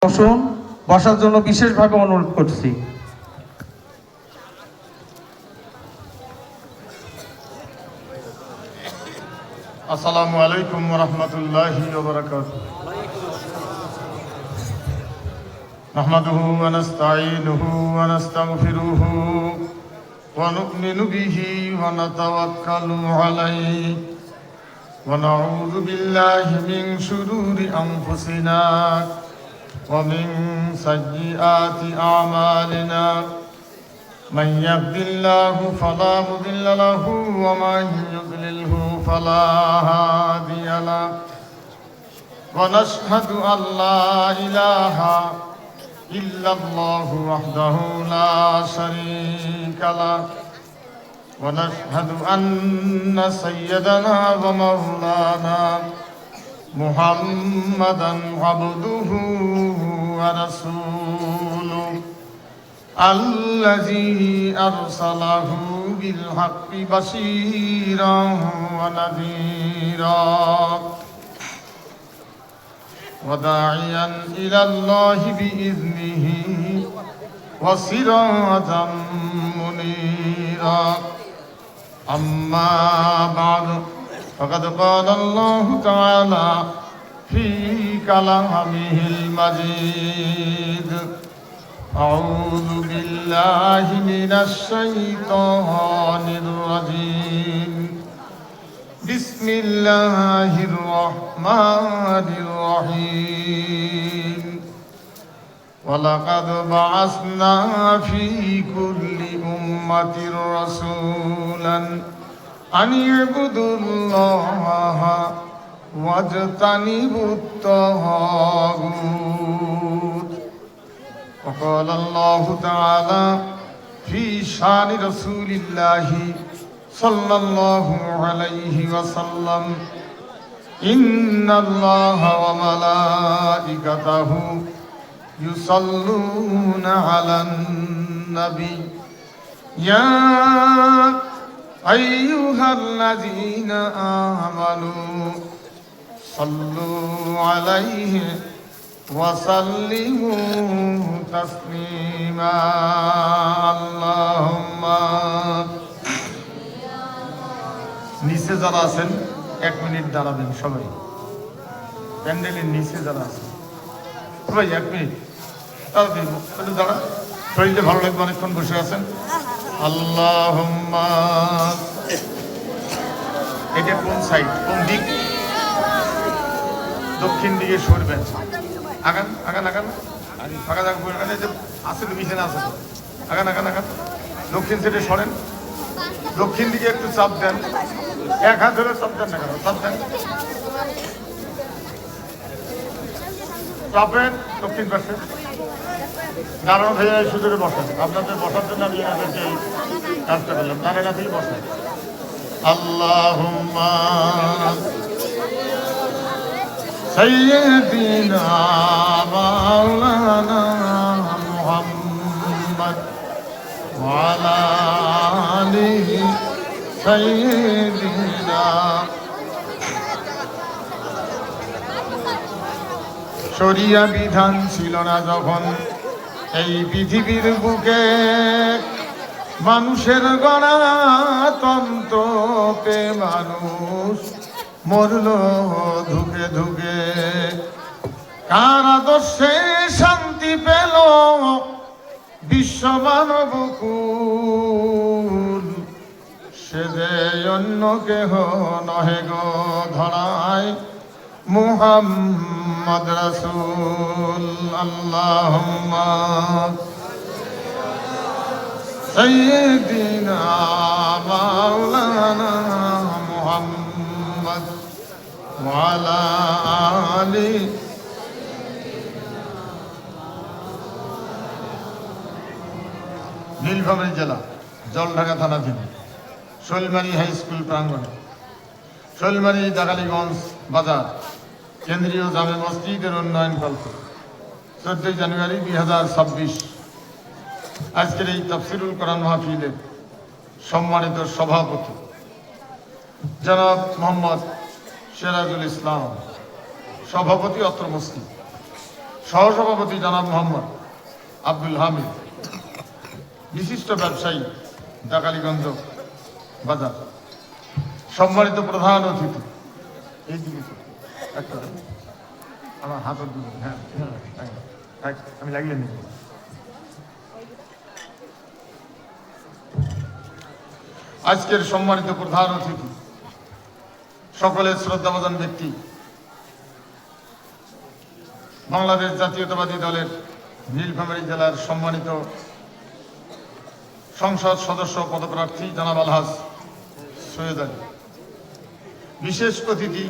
বসুন, বসার জন্য বিশেষভাবে অনুরোধ করছি। আসসালামু আলাইকুম ওয়া রাহমাতুল্লাহি ওয়া বারাকাতুহু। নাহমাদুহু ওয়া নাস্তাঈনুহু ওয়া নাস্তাগফিরুহু ওয়া নু'মিনু বিহি ওয়া নাতাওয়াক্কালু আলাইহি ওয়া নাউযু বিল্লাহি মিন শুরুরি আনফুসিনা ওয়া মিন সাইয়্যিআতি আ'মালিনা। من يهد الله فلا مضل له ومن يضلله فلا هادي له ونشهد أن لا إله إلا الله وحده لا شريك له ونشهد أن سيدنا ومولانا محمدا عبده ورسوله الذي أرسله بالحق بشيرا ونذيرا وداعيا إلى الله بإذنه وسراجا منيرا. أما بعد فقد قال الله تعالى في كلامه المجيد: أعوذ بالله من الشيطان الرجيم. بسم الله الرحمن الرحيم. ولقد بعثنا في كل أمة رسولا أن اعبدوا الله واجتنبوا الطاغوت. وقال الله تعالى في شان رسول الله صلى الله عليه وسلم: إن الله وملائكته يصلون على النبي يا أيها الذين آمنوا صلوا عليه وسلموا تسليما. اللهم নিচে যারা আছেন 1 মিনিট দাঁড়াবেন সবাই। প্যান্ডেলের নিচে যারা আছেন সবাই 1 মিনিট তাড়াতাড়ি দাঁড়া, শরীরে ভালো লাগবে, অনেকক্ষণ বসে আছেন। আল্লাহুম্মা, এটা কোন সাইড, কোন দিক? দক্ষিণ দিকে সরবেন। আগান আগান আগান, ফাঁকা জায়গা এখানে যে আছে তো, বিছানা আছে তো, আগান আগান আগান। দক্ষিণ সাইডে সরেন, দক্ষিণ দিকে একটু চাপ দেন, 1 হাত ধরে চাপ দেন না কেন, চাপ দেন, চাপেন দক্ষিণ পাশে। দাঁড়ানো থেকে সুযোগে বসেন, আপনাদের বসার জন্য আমি আপনাদেরকে এই কাজটা করলাম, দাঁড়ানো থেকে বসেন। আল্লাহুম্মা سيدنا مولانا محمد وعلى آله سيدنا। শরিয়া বিধান ছিল না যখন এই পৃথিবীর বুকে, মানুষের গণতন্ত্রতে মানুষ মরল ধুকে ধুকে। কার আদর্শে শান্তি পেল বিশ্ব মানবকুল, সে যে অন্য কেহ নহে গো ধরায় মুহাম্মদ রাসূল। আল্লাহুম্মা সাইয়্যিদিনা মাওলানা মুহাম্মদ ওয়ালা আলি। নীলফামারী জেলা জলঢাকা থানাধীন শৈলমারী হাই স্কুল প্রাঙ্গণে শৈলমারী দাগালীগঞ্জ বাজার কেন্দ্রীয় জামে মসজিদের উন্নয়ন কল্প 14 জানুয়ারি 2026 আজকের এই তাফসিরুল কোরআন মাহফিলের সম্মানিত সভাপতি জনাব মোহাম্মদ সিরাজুল ইসলাম, সভাপতি অত্র মসজিদ, সহসভাপতি জনাব মোহাম্মদ আব্দুল হামিদ, বিশিষ্ট ব্যবসায়ী ডাকালীগঞ্জ বাজার, সম্মানিত প্রধান অতিথি, এই দিকে একটা আমার হাতের দিকে, হ্যাঁ আমি লাগিয়ে নিই। আজকের সম্মানিত প্রধান অতিথি, সকলের শ্রদ্ধাভাজন ব্যক্তি, বাংলাদেশ জাতীয়তাবাদী দলের নীলফামারী জেলার সম্মানিত সংসদ সদস্য পদপ্রার্থী জনাব আলহাজ সৈয়দ আলী, বিশেষ অতিথি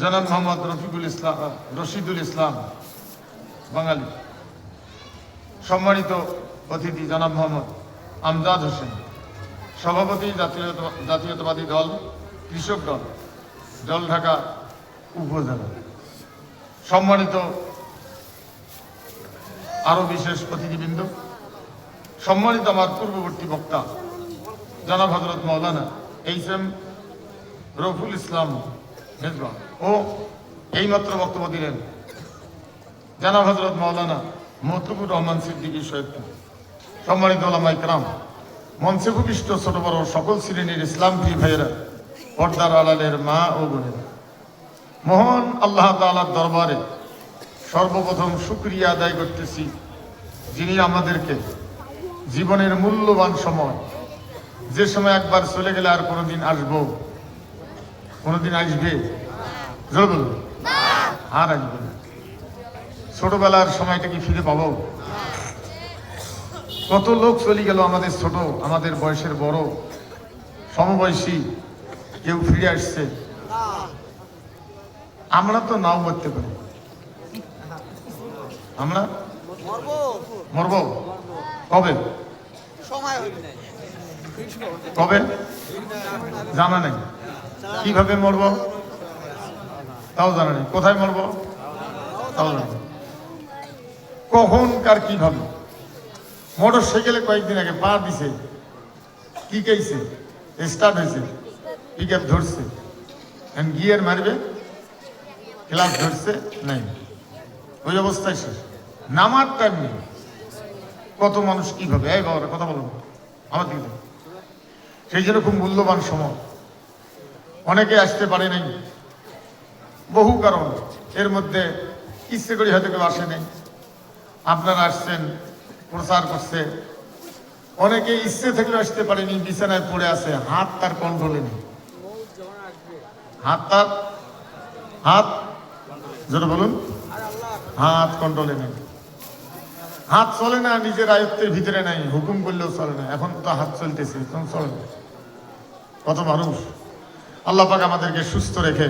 জনাব মোহাম্মদ রশিদুল ইসলাম বাঙালি, সম্মানিত অতিথি জনাব মোহাম্মদ আমজাদ হোসেন, সভাপতি জাতীয়তাবাদী দল কৃষক দল জলঢাকা উপজেলা, সম্মানিত আরো বিশেষ অতিথিবৃন্দ, সম্মানিত আমার পূর্ববর্তী বক্তা জনাব হযরত মাওলানা এইচ.এম. রফুল ইসলাম মেজবা ও এইমাত্র বক্তব্য দিলেন জনাব হযরত মাওলানা মতলুবুর রহমান সিদ্দিকী সৈয়দপুর, সম্মানিত ওলামায়ে কেরাম, মঞ্চে ভূমিষ্ঠ ছোট বড় সকল শ্রেণীর ইসলাম প্রিয় ভাইয়েরা, পর্দার আড়ালের মা ও বোনেরা, মহান আল্লাহ তাআলার দরবারে সর্বপ্রথম শুকরিয়া আদায় করতেছি, যিনি আমাদেরকে জীবনের মূল্যবান সময়, যে সময় একবার চলে গেলে আর কোনোদিন আসবো, কোনোদিন আসবে আর আসবে না, ছোটবেলার সময়টা কি ফিরে পাবো? কত লোক চলে গেল আমাদের ছোট, আমাদের বয়সের বড়, সমবয়সী, কেউ ফিরে আসছে, আমরা তো নাও মরতে পারি, আমরা মরব কবে কবে জানা নেই, কিভাবে মরব তাও জানা নেই, কোথায় মরব তাও জানা নেই, কখন কার কিভাবে। মোটর সাইকেলে কয়েকদিন আগে পা দিছে, কি কেছে স্টার্ট হয়েছে, পিক আপ ধরছে, গিয়ার মারবে, ক্লাস ধরছে নাই, ওই অবস্থায় শেষ, নামার টাইম নেই। কত মানুষ কিভাবে, এই বাবা কথা বলবো আমার দিকে, সেই জন্য খুব মূল্যবান সময়, অনেকে আসতে পারে নাই, বহু কারণ, এর মধ্যে ইচ্ছে করে হয়তো কেউ আসে নাই, আপনারা আসছেন, প্রচার করছে, অনেকে ইচ্ছে থাকলেও আসতে পারেনি, বিছানায় পড়ে আছে, হাত তার কন্ট্রোলে নেই, হাত জোরে বলুন, হাত কন্ট্রোলে নেই, হাত চলে না, নিজের আয়ত্তের ভিতরে নাই, হুকুম করলেও চলে না, এখন তো হাত চলতেছে, তখন চলে না। কত মানুষ, আল্লাহ পাক আমাদেরকে সুস্থ রেখে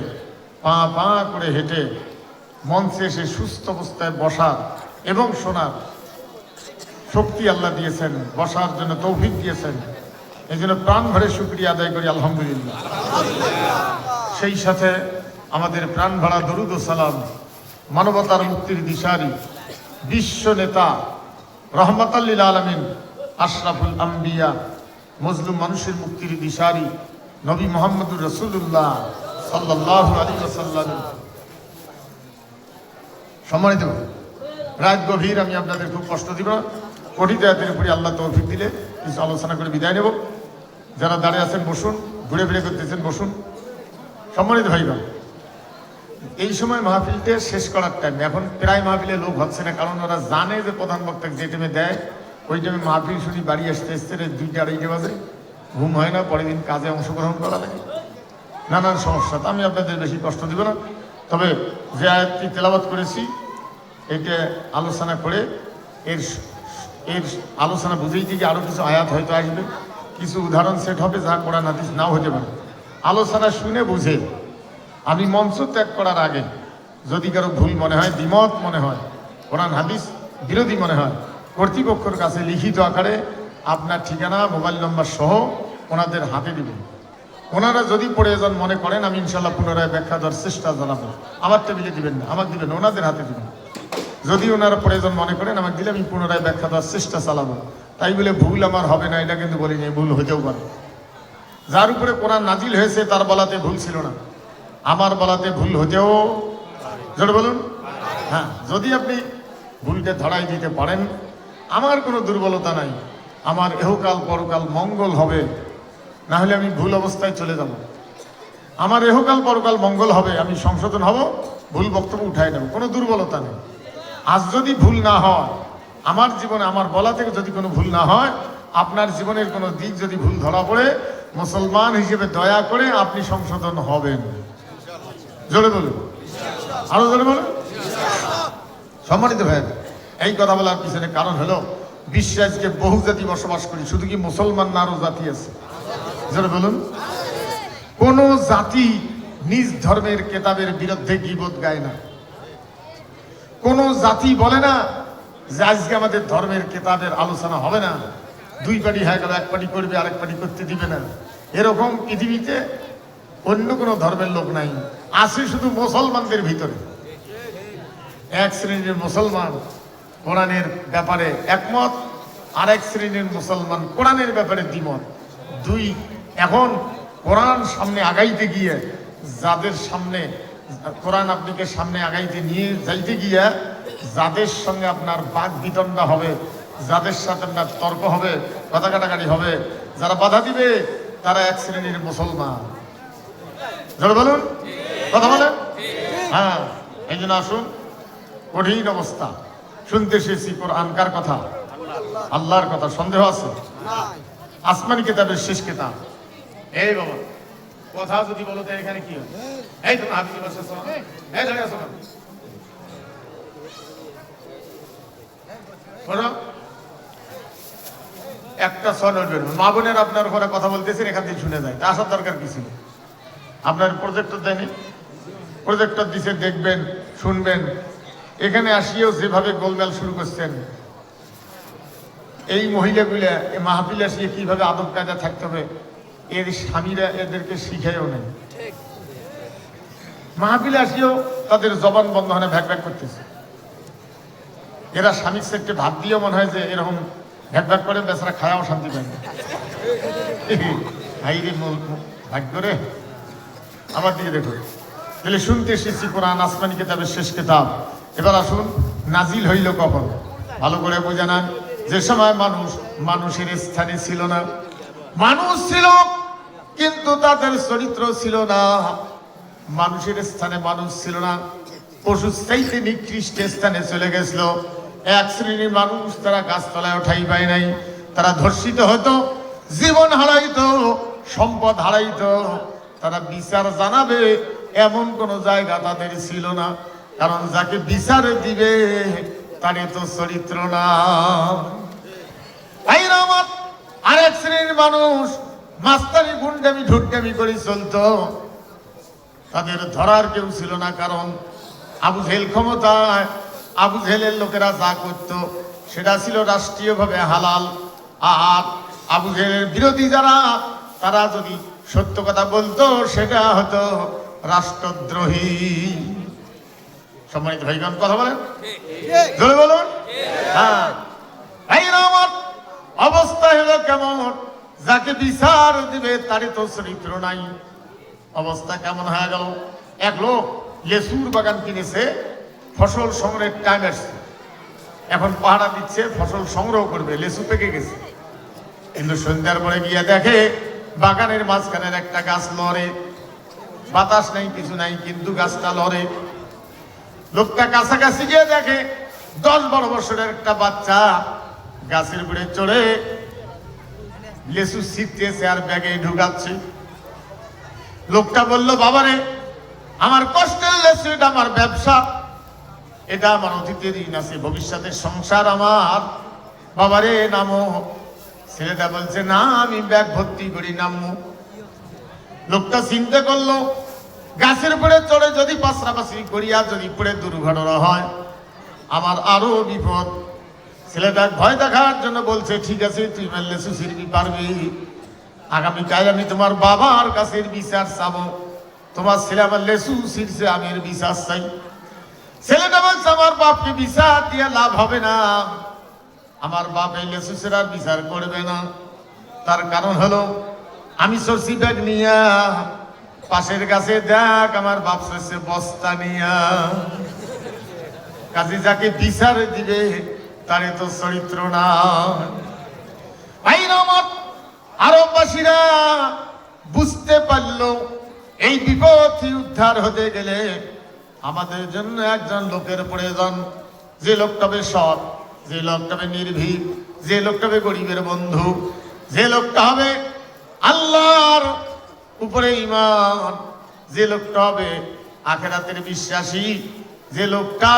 পা পা করে হেঁটে মঞ্চে এসে সুস্থ অবস্থায় বসার এবং শোনার শক্তি আল্লাহ দিয়েছেন, বসার জন্য তৌফিক দিয়েছেন, এই জন্য প্রাণ ভরে শুকরিয়া আদায় করি আলহামদুলিল্লাহ। সেই সাথে আমাদের প্রাণ ভরা দরুদ ও সালাম মানবতার মুক্তির দিশারি, বিশ্ব নেতা, রহমাতাল লিল আলামিন, আশরাফুল আম্বিয়া, মজলুম মানুষের মুক্তির দিশারি নবী মুহাম্মদুর রাসূলুল্লাহ সাল্লাল্লাহু আলাইহি ওয়াসাল্লাম। সম্মানিত রাত গভীর, আমি আপনাদের খুব কষ্ট দিব না, কোটি আয়াতের উপরে আল্লাহ তৌফিক দিলে কিছু আলোচনা করে বিদায় নেব। যারা দাঁড়িয়ে আছেন বসুন, ঘুরে ফিরে করতেছেন বসুন। সম্মানিত ভাইরা, এই সময় মাহফিলটা শেষ করার টাইম, এখন প্রায় মাহফিলে লোক হচ্ছে না, কারণ ওরা জানে যে প্রধান বক্তাকে যে টাইমে দেয় ওই টাইমে মাহফিল শুনি বাড়ি আসতে আসতে 2টা-2:30 বাজে, ঘুম হয় না, পরের দিন কাজে অংশগ্রহণ করা লাগে, নানান সমস্যা। তো আমি আপনাদের বেশি কষ্ট দিব না, তবে যে আয়াতটি তেলাওয়াত করেছি এটা আলোচনা করে এর আলোচনা বুঝেই দিকে আরও কিছু আয়াত হয়তো আসবে, কিছু উদাহরণ সেট হবে যা কোরআন হাদিস নাও হতে পারে। আলোচনা শুনে বুঝে আমি মঞ্চ ত্যাগ করার আগে যদি কারো ভুল মনে হয়, দ্বিমত মনে হয়, কোরআন হাদিস বিরোধী মনে হয়, কর্তৃপক্ষের কাছে লিখিত আকারে আপনার ঠিকানা, মোবাইল নম্বর সহ ওনাদের হাতে দিবেন। ওনারা যদি প্রয়োজন মনে করেন, আমি ইনশাল্লাহ পুনরায় ব্যাখ্যা দেওয়ার চেষ্টা জানাবো। আমার টেবিলে দিবেন না, আমাকে দিবেন, ওনাদের হাতে দিবেন। যদি ওনারা প্রয়োজন মনে করেন আমাকে দিলে আমি পুনরায় ব্যাখ্যা দেওয়ার চেষ্টা চালাবো। তাই বলে ভুল আমার হবে না এটা কিন্তু বলিনি, ভুল হইতেও পারে। যার উপরে কোরআন নাজিল হয়েছে তার বলাতে ভুল ছিল না, আমার বলাতে ভুল হতেও, জোরে বলুন, হ্যাঁ, যদি আপনি ভুলটা ধরাই দিতে পারেন, আমার কোনো দুর্বলতা নাই, আমার এহকাল পরকাল মঙ্গল হবে। না হলে আমি ভুল অবস্থায় চলে যাব। আমার এহকাল পরকাল মঙ্গল হবে, আমি সংশোধন হব, ভুল বক্তব্য উঠাই নেব, কোনো দুর্বলতা নেই। আজ যদি ভুল না হয়, আমার জীবনে আমার বলা থেকে যদি কোনো ভুল না হয়, আপনার জীবনের কোনো দিক যদি ভুল ধরা পড়ে, মুসলমান হিসেবে দয়া করে আপনি সংশোধন হবেন। জোরে বলুন, আরো জোরে বলুন। সম্মানিত ভাই, এই কথা বলার পিছনে কারণ হলো বিশ্বে আজকে বহু জাতি বসবাস করি, শুধু কি মুসলমান না আরো জাতি আছে? জোরে বলুন। কোন জাতি নিজ ধর্মের কেতাবের বিরুদ্ধে গীবত গায় না। কোন জাতি বলে না যে আজকে আমাদের ধর্মের কেতাবের আলোচনা হবে না, দুই পার্টি হয়ে গেল, এক পার্টি করবে আরেক পার্টি করতে দিবে না। এরকম পৃথিবীতে অন্য কোনো ধর্মের লোক নাই, আছে শুধু মুসলমানদের ভিতরে। এক শ্রেণীর মুসলমান কোরআনের ব্যাপারে একমত, আরেক শ্রেণীর মুসলমান কোরআনের ব্যাপারে দ্বিমত। দুই, এখন কোরআন সামনে আগাইতে গিয়ে যাদের সামনে কোরআন আপনাকে সামনে আগাইতে নিয়ে যাইতে গিয়ে যাদের সঙ্গে আপনার বাক বিতণ্ডা হবে, যাদের সাথে আপনার তর্ক হবে, কথা কাটাকাটি হবে, যারা বাধা দিবে তারা এক শ্রেণীর মুসলমান। যারা বলুন, কথা বলেন। হ্যাঁ, এই জন্য আসুন, কঠিন অবস্থা। শুনতে এসেছি কোরআন কার কথা? আল্লাহর কথা। সন্দেহ আছে? আসমানি কিতাবের শেষ কিতাব। এই বাবা, কথা যদি বলো তো এখানে কি হয়? এই তো হাবিবি বসে শোনো, এই জায়গায় শোনো, শোনো একটা সনদ বেরোবে। মা বোনের আপনার ঘরে কথা বলতেছেন, এখান থেকে শুনে যায়, তা আসার দরকার কি ছিল? আপনার প্রজেক্টর দেয়নি? প্রজেক্টর দিছে, দেখবেন, শুনবেন। এখানে আসিয়েও যেভাবে গোলমেল শুরু করছেন, এই মহিলাগুলা এই মাহফিলে আসিয়ে কিভাবে আদব কায়দা থাকতে হবে, এর স্বামীরা এদেরকে শিখাইও নেই। মাহফিলে আসিয়েও তাদের জবান বন্ধ হয় না, ভ্যাক ভ্যাক করতেছে। এরা স্বামীর সেটে ভাত দিয়েও মনে হয় যে এরকম ভ্যাক ভ্যাক করে, বেচারা খায়াও শান্তি পায় না। ভাগ্য রে। আমার দিকে দেখো, তাহলে শুনতে এসেছি কোরআন আসমানি কিতাবের শেষ কিতাব। এবার আসুন, নাজিল হইল কখন? ভালো করে বোঝা না। যে সময় মানুষ মানুষের স্থানে ছিল না, মানুষ ছিল কিন্তু তাদের চরিত্র ছিল না। মানুষের স্থানে মানুষ ছিল না, পশুর চাইতে নিকৃষ্ট স্থানে চলে গেছিল। এক শ্রেণীর মানুষ, তারা গাছতলায় ওঠাই পায় নাই, তারা ধর্ষিত হতো, জীবন হারাইতো, সম্পদ হারাইতো। তারা বিচার জানাবে এমন কোন জায়গা তাদের ছিল না, কারণ যাকে বিচার দিবে তার তো চরিত্র না। আরেক শ্রেণীর মানুষ মাস্তানি গুন্ডামি ঢুটকামি করে চলতো, তাদের ধরার কেউ ছিল না, কারণ আবু জেহেল ক্ষমতায়। আবু জেহেলের লোকেরা যা করত সেটা ছিল রাষ্ট্রীয়ভাবে হালাল। আর আবু জেহেলের বিরোধী যারা, তারা যদি সত্য কথা বলতো সেটা হতো রাষ্ট্রদ্রোহী। সম্মানিত ভাইগণ, কথা বলেন, জোরে বলুন। হ্যাঁ, আমার অবস্থা হলো কেমন? যাকে বিচার দিবে তারই তো চরিত্র নাই। অবস্থা কেমন হয়ে গেল? এক লোক লেসুর বাগান কিনেছে, ফসল সংগ্রহের টাইম আসছে, এখন পাহারা দিচ্ছে, ফসল সংগ্রহ করবে, লেসু পেকে গেছে। কিন্তু সন্ধ্যার পরে গিয়ে দেখে বাগানের মাঝখানের একটা গাছ লড়ে, বাতাস নাই, কিছু নাই, কিন্তু গাছটা লড়ে। লোকটা কাছাকাছি গিয়ে দেখে 10-12 বছরের একটা বাচ্চা গাছের উপরে চড়ে লেসু ছিটতেছে আর ব্যাগে ঢুকাচ্ছে। লোকটা বলল, বাবারে, আমার কষ্টের লেসু, এটা আমার ব্যবসা, এটা আমার অতীতের ঋণ আছে, ভবিষ্যতের সংসার আমার। বাবারে নামো। ছেলেটা বলছে, না, আমি ব্যাগ ভর্তি করি, নামো। লোকটা চিন্তা করলো, গাছের উপরে চড়ে যদি পাশাপাশি করিয়া যদি পড়ে দুর্ঘটনা হয়, আমার আরো বিপদ। ছেলেটা ভয় দেখার জন্য বলছে, ঠিক আছে, তুই লেসু ছিড়বি, পারবি। আগামীকাল আমি তোমার বাবার কাছে বিচার চাবো, তোমার ছেলে আমার লেসু ছিড়ছে, আমি এর বিচার চাই। ছেলেটা বলছে, আমার বাপকে বিচার দিয়ে লাভ হবে না, আমার বাপ এই লেসু ছিড়ার বিচার করবে না। তার কারণ হলো, আমি সরষি ব্যাগ নিয়া পাশের গাছে দেখ, আমার বাপ সরষে বস্তা নিয়া। কাজে যাকে বিচার দিবে তারে তো চরিত্র নাই। ভাইরা আমার, আরববাসীরা বুঝতে পারলো এই বিপদ থেকে উদ্ধার হতে গেলে আমাদের জন্য একজন লোকের প্রয়োজন, যে লোকটা হবে সৎ, যে লোকটা হবে নির্ভীক, যে লোকটা হবে গরিবের বন্ধু, যে লোকটা হবে আল্লাহর উপরে ঈমান, যে লোকটা হবে আখিরাতের বিশ্বাসী, যে লোকটা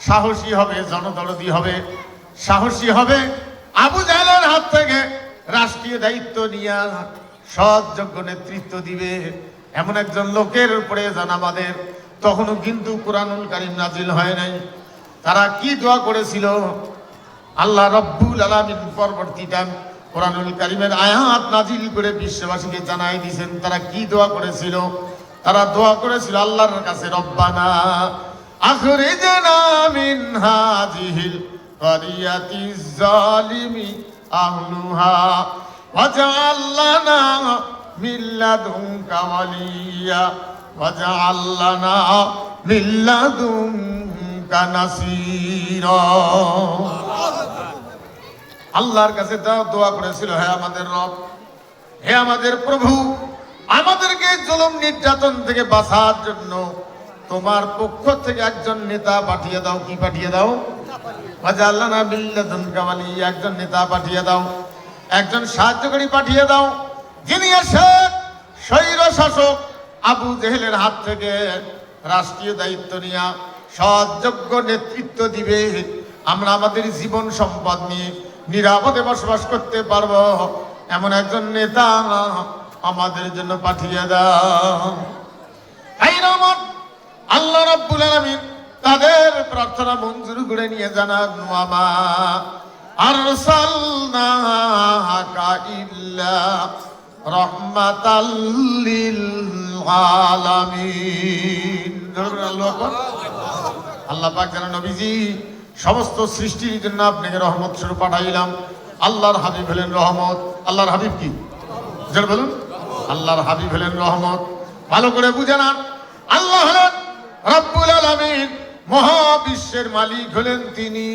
সাহসী হবে, জনদরদী হবে, সাহসী হবে, আবু জাহেলের হাত থেকে রাষ্ট্রীয় দায়িত্ব নিয়ে সৎ যোগ্য নেতৃত্ব দিবে, এমন একজন লোকের প্রয়োজন আমাদের। তখনও কিন্তু কুরআনুল কারীম নাজিল হয় নাই। তারা কি দোয়া করেছিল? আল্লাহ রব্বুল আলামিন পরবর্তীতে কুরআনুল কারীমের আয়াত নাজিল করে বিশ্ববাসীকে জানাই দিয়েছেন তারা কি দোয়া করেছিল। তারা দোয়া করেছিল আল্লাহর কাছে, রব্বানা আখরিজনা মিন হাযিহিল ক্বরিয়াতিজ যালিমি আহলুহা ওয়াজআল লানা মিন লাদুনকা ওয়ালিয়া ওয়াজআল লানা মিন লাদুনকা নাসীরা। আল্লাহর কাছে দোয়া করেছিল, হে আমাদের রব, হে আমাদের প্রভু, আমাদেরকে জুলুম নির্যাতন থেকে বাঁচার জন্য তোমার পক্ষ থেকে একজন নেতা পাঠিয়ে দাও। কি পাঠিয়ে দাও? ওয়াজআলনা মিন লাদুনকা ওয়ালিয়া, একজন নেতা পাঠিয়ে দাও, একজন সাহায্যকারী পাঠিয়ে দাও, যিনি এসে স্বৈর শাসক আবু জেহেলের হাত থেকে রাষ্ট্রীয় দায়িত্ব নিয়ে সৎযোগ্য নেতৃত্ব দিবে। আমরা আমাদের জীবন সম্পদ নিয়ে নিরাপদে বসবাস করতে পারবো, এমন একজন নেতা আমাদের জন্য পাঠিয়ে দাও। আল্লাহ রাব্বুল আলামিন তাদের প্রার্থনা মঞ্জুর করে নিয়ে জানান, ওয়ামা আরসালনাকা ইল্লা রাহমাতাল লিল আলামিন। আল্লাহ পাক জানান, নবীজি সমস্ত সৃষ্টির জন্য আপনাকে রহমত স্বরূপ পাঠাইলাম। আল্লাহর হাবিব হলেন রহমত। আল্লাহর হাবিব কি? যারা বলুন, আল্লাহর হাবিব হলেন রহমত। ভালো করে বুঝে না, আল্লাহ হলেন রব্বুল আলামিন, মহাবিশ্বের মালিক হলেন তিনি।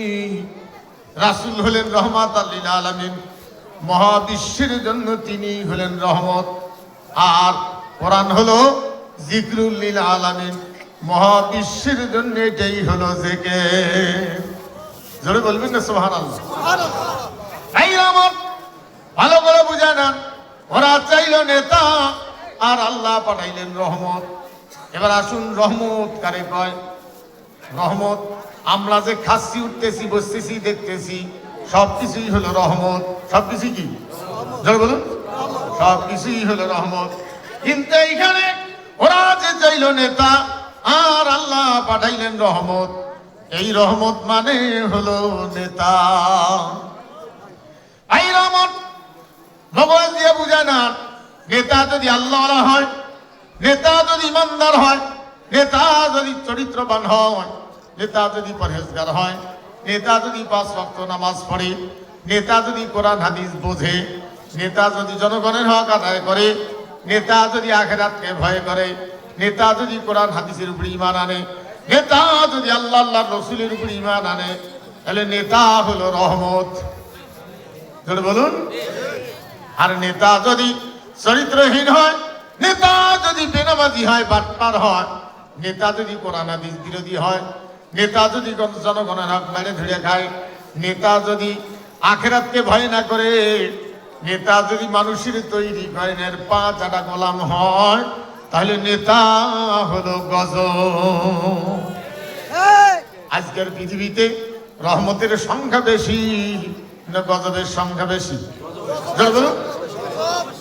রাসূল হলেন রহমাতাল লিল আলামিন, মহাবিশ্বের জন্য তিনি হলেন রহমত। আর কোরআন হলো জিকরুল লিল আলামিন, মহাবিশ্বের জন্য এটাই হলো জিকির। জোরে বলবেন না সুবহানাল্লাহ? এই আমার ভালো করে বুঝে নেন, ওরা চাইল নেতা আর আল্লাহ পাঠাইলেন রহমত। এবার আসুন, রহমত কারে কয়? রহমত আমরা যে খাচ্ছি, উঠতেছি, বসতেছি, দেখতেছি, সবকিছুই হলো রহমত। সবকিছু কি? জোরে বলুন, সবকিছুই হলো রহমত। কিন্তু এইখানে ওরা যে চাইল নেতা আর আল্লাহ পাঠাইলেন রহমত, এই রহমত মানে হলো নেতা। এই রহমত ভগবান দিয়ে বুঝায় না। নেতা যদি আল্লাহওয়ালা হয়, নেতা যদি ইমানদার হয়, নেতা যদি চরিত্রবান হয়, নেতা যদি পরহেজগার হয়, নেতা যদি 5 ওয়াক্ত নামাজ পড়ে, নেতা যদি কোরআন হাদিস বোঝে, নেতা যদি জনগণের হক আদায় করে, নেতা যদি আখিরাতকে ভয় করে, নেতা যদি কোরআন হাদিসের উপর ঈমান আনে, নেতা যদি আল্লাহ আল্লাহর রাসূলের উপর ঈমান আনে, তাহলে নেতা হলো রহমত। জোরে বলুন। আর নেতা যদি চরিত্রহীন হয়, নেতা যদি বেনামাজি হয়, বাটপার হয়, নেতা যদি কোরআন হাদিস বিরোধী হয়, নেতা যদি জনগণের হক মেরে ধরে খায়, নেতা যদি আখিরাতকে ভয় না করে, নেতা যদি মানুষের তৈরি করেনের 5 আটা গোলাম হয়, তাহলে নেতা হলো গজব। আজকের পৃথিবীতে রহমতের সংখ্যা বেশি না গজবের সংখ্যা বেশি? জোরে বলুন।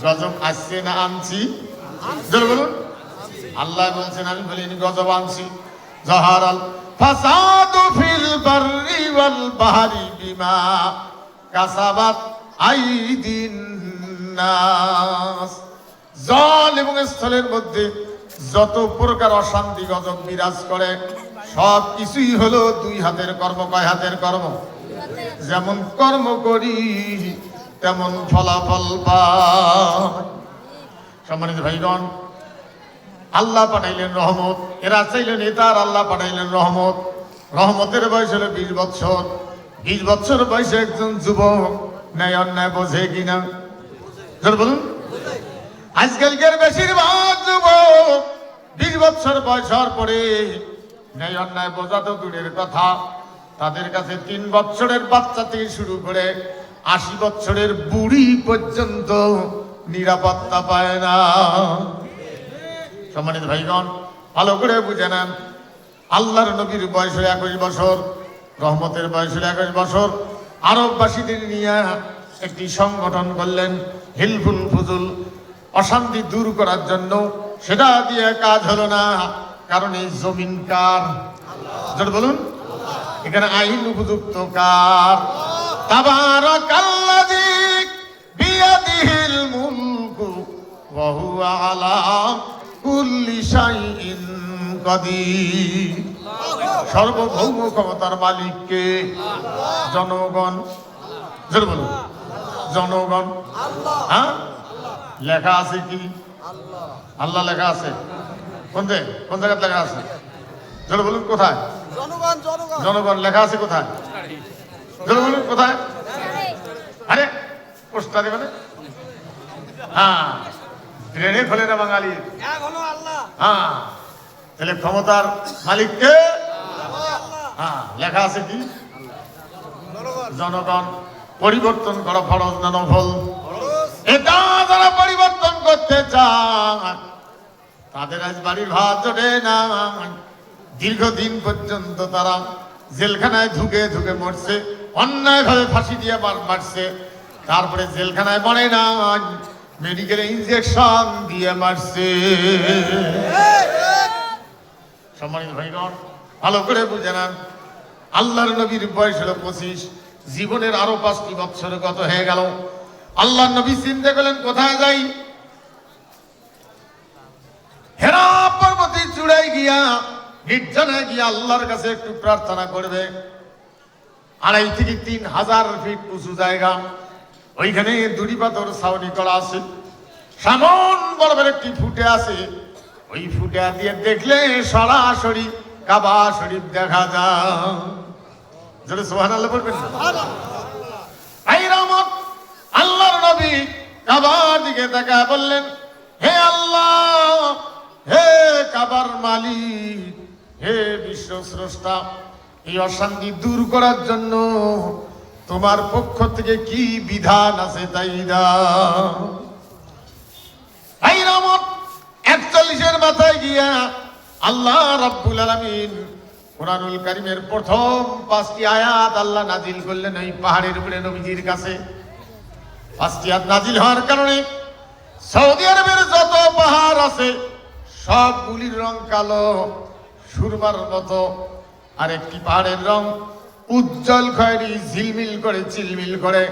গজব আসছে না আনছি? জোরে বলুন। আল্লাহ বলছেন, আমি বলিনি গজব আনছি। জাহারাল ফাসাদু ফিল বাররি ওয়াল বাহরি বিমা কাসাবাত আইদিন নাস। জল এবং স্থলের মধ্যে যত প্রকার অশান্তি গজব বিরাজ করে, সব কিছুই হলো 2 হাতের কর্ম। কয় হাতের কর্ম? যেমন কর্ম করি তেমন ফলাফল পাই। সম্মানিত ভাইগণ, আল্লাহ পাঠাইলেন রহমত। এরা চাইলেন নেতা আর আল্লাহ পাঠাইলেন রহমত। রহমতের বয়স হলো 20 বছর। 20 বছর বয়সে একজন যুবক ন্যায় অন্যায় বোঝে কিনা বলুন? আজকালকার বেশিরভাগ যুবক 20 বছর বয়স হওয়ার পরে ন্যায় অন্যায় বোঝা তো দূরের কথা, তাদের কাছে 3 বছরের বাচ্চা থেকে শুরু করে 80 বছরের বুড়ি পর্যন্ত নিরাপত্তা পায় না। সম্মানিত ভাইগণ, ভালো করে বুঝে নেন, আল্লাহর নবীর বয়স হলো 21 বছর, রহমতের বয়স হলো 21 বছর। আরববাসীদের নিয়ে একটি সংগঠন করলেন হিলফুল ফুজুল, অশান্তি দূর করার জন্য। সেটা দিয়ে কাজ হলো না, কারণ এই জমিন কার? জোরে বলুন। এখানে আইন উপযুক্ত কার? তাবারাকাল্লাযী বিয়াদিহিল মুলকু ওয়া হুয়া আলা কুল্লি শাইইন কাদির। সর্বভৌম ক্ষমতার মালিককে? জনগণ। জোরে বলুন। জনগণ। হ্যাঁ, লেখা আছে কি? আল্লাহ লেখা আছে। কোন জায়গায় লেখা আছে? জোরে বলুন, কোথায়? জনগণ লেখা আছে কোথায়? জোরে বলুন, কোথায়? আরে পোস্টারে মানে? হ্যাঁ, ব্রেনে খোলে না বাঙালি। হ্যাঁ, তাহলে ক্ষমতার মালিককে? হ্যাঁ, লেখা আছে কি? জনগণ। পরিবর্তন করা ফরজ না নফল? এটা যারা পরিবর্তন করতে চায় তাদের আজ বাড়ির ভাত জোটে না। দীর্ঘদিন পর্যন্ত তারা জেলখানায় ধুকে ধুকে মরছে, অন্যায় ভাবে ফাঁসি দিয়ে মারছে, তারপরে জেলখানায় মরে না, মেডিকেলে ইনজেকশন দিয়ে মারছে। সম্মানিত ভাইগণ, ভালো করে বুঝে নেন, আল্লাহর নবীর বয়স হলো 25, জীবনের আরো 5টি বছর গত হয়ে গেল। আল্লাহর নবী চিন্তা করলেন কোথায় যাই? হেরা পর্বতের চূড়ায় গিয়া, নির্জনে গিয়া আল্লাহর কাছে একটু প্রার্থনা করবে। 2.5 থেকে 3,000 ফিট উঁচু জায়গা, ওইখানে দুটি পাথর ছাউনি করা আছে, সামন বরাবর একটি ফুটে আছে। ওই ফুটে দিয়ে দেখলে সরাসরি কাবা শরীফ দেখা যায়। যদি সুবহানাল্লাহ বলবেন না? এই রহমত আল্লাহর নবী কাবার দিকে তাকায় বললেন, হে আল্লাহ, হে কাবার মালিক, হে বিশ্ব স্রষ্টা, এই অশান্তি দূর করার জন্য তোমার পক্ষ থেকে কি বিধান আছে তাই দাও। এই রহমত 41-এর মাথায় গিয়া আল্লাহ রাব্বুল আলামিন কুরআনুল কারীমের প্রথম 5টি আয়াত আল্লাহ নাজিল করলেন এই পাহাড়ের উপরে নবীজির কাছে। 5টি আয়াত নাজিল হওয়ার কারণে সৌদি আরবের যত পাহাড় আছে সবগুলির রং কালো সুরমার মতো, আর একটি পাহাড়ের রং উজ্জ্বল খয়েরি, ঝিলমিল করে চিলমিল করে,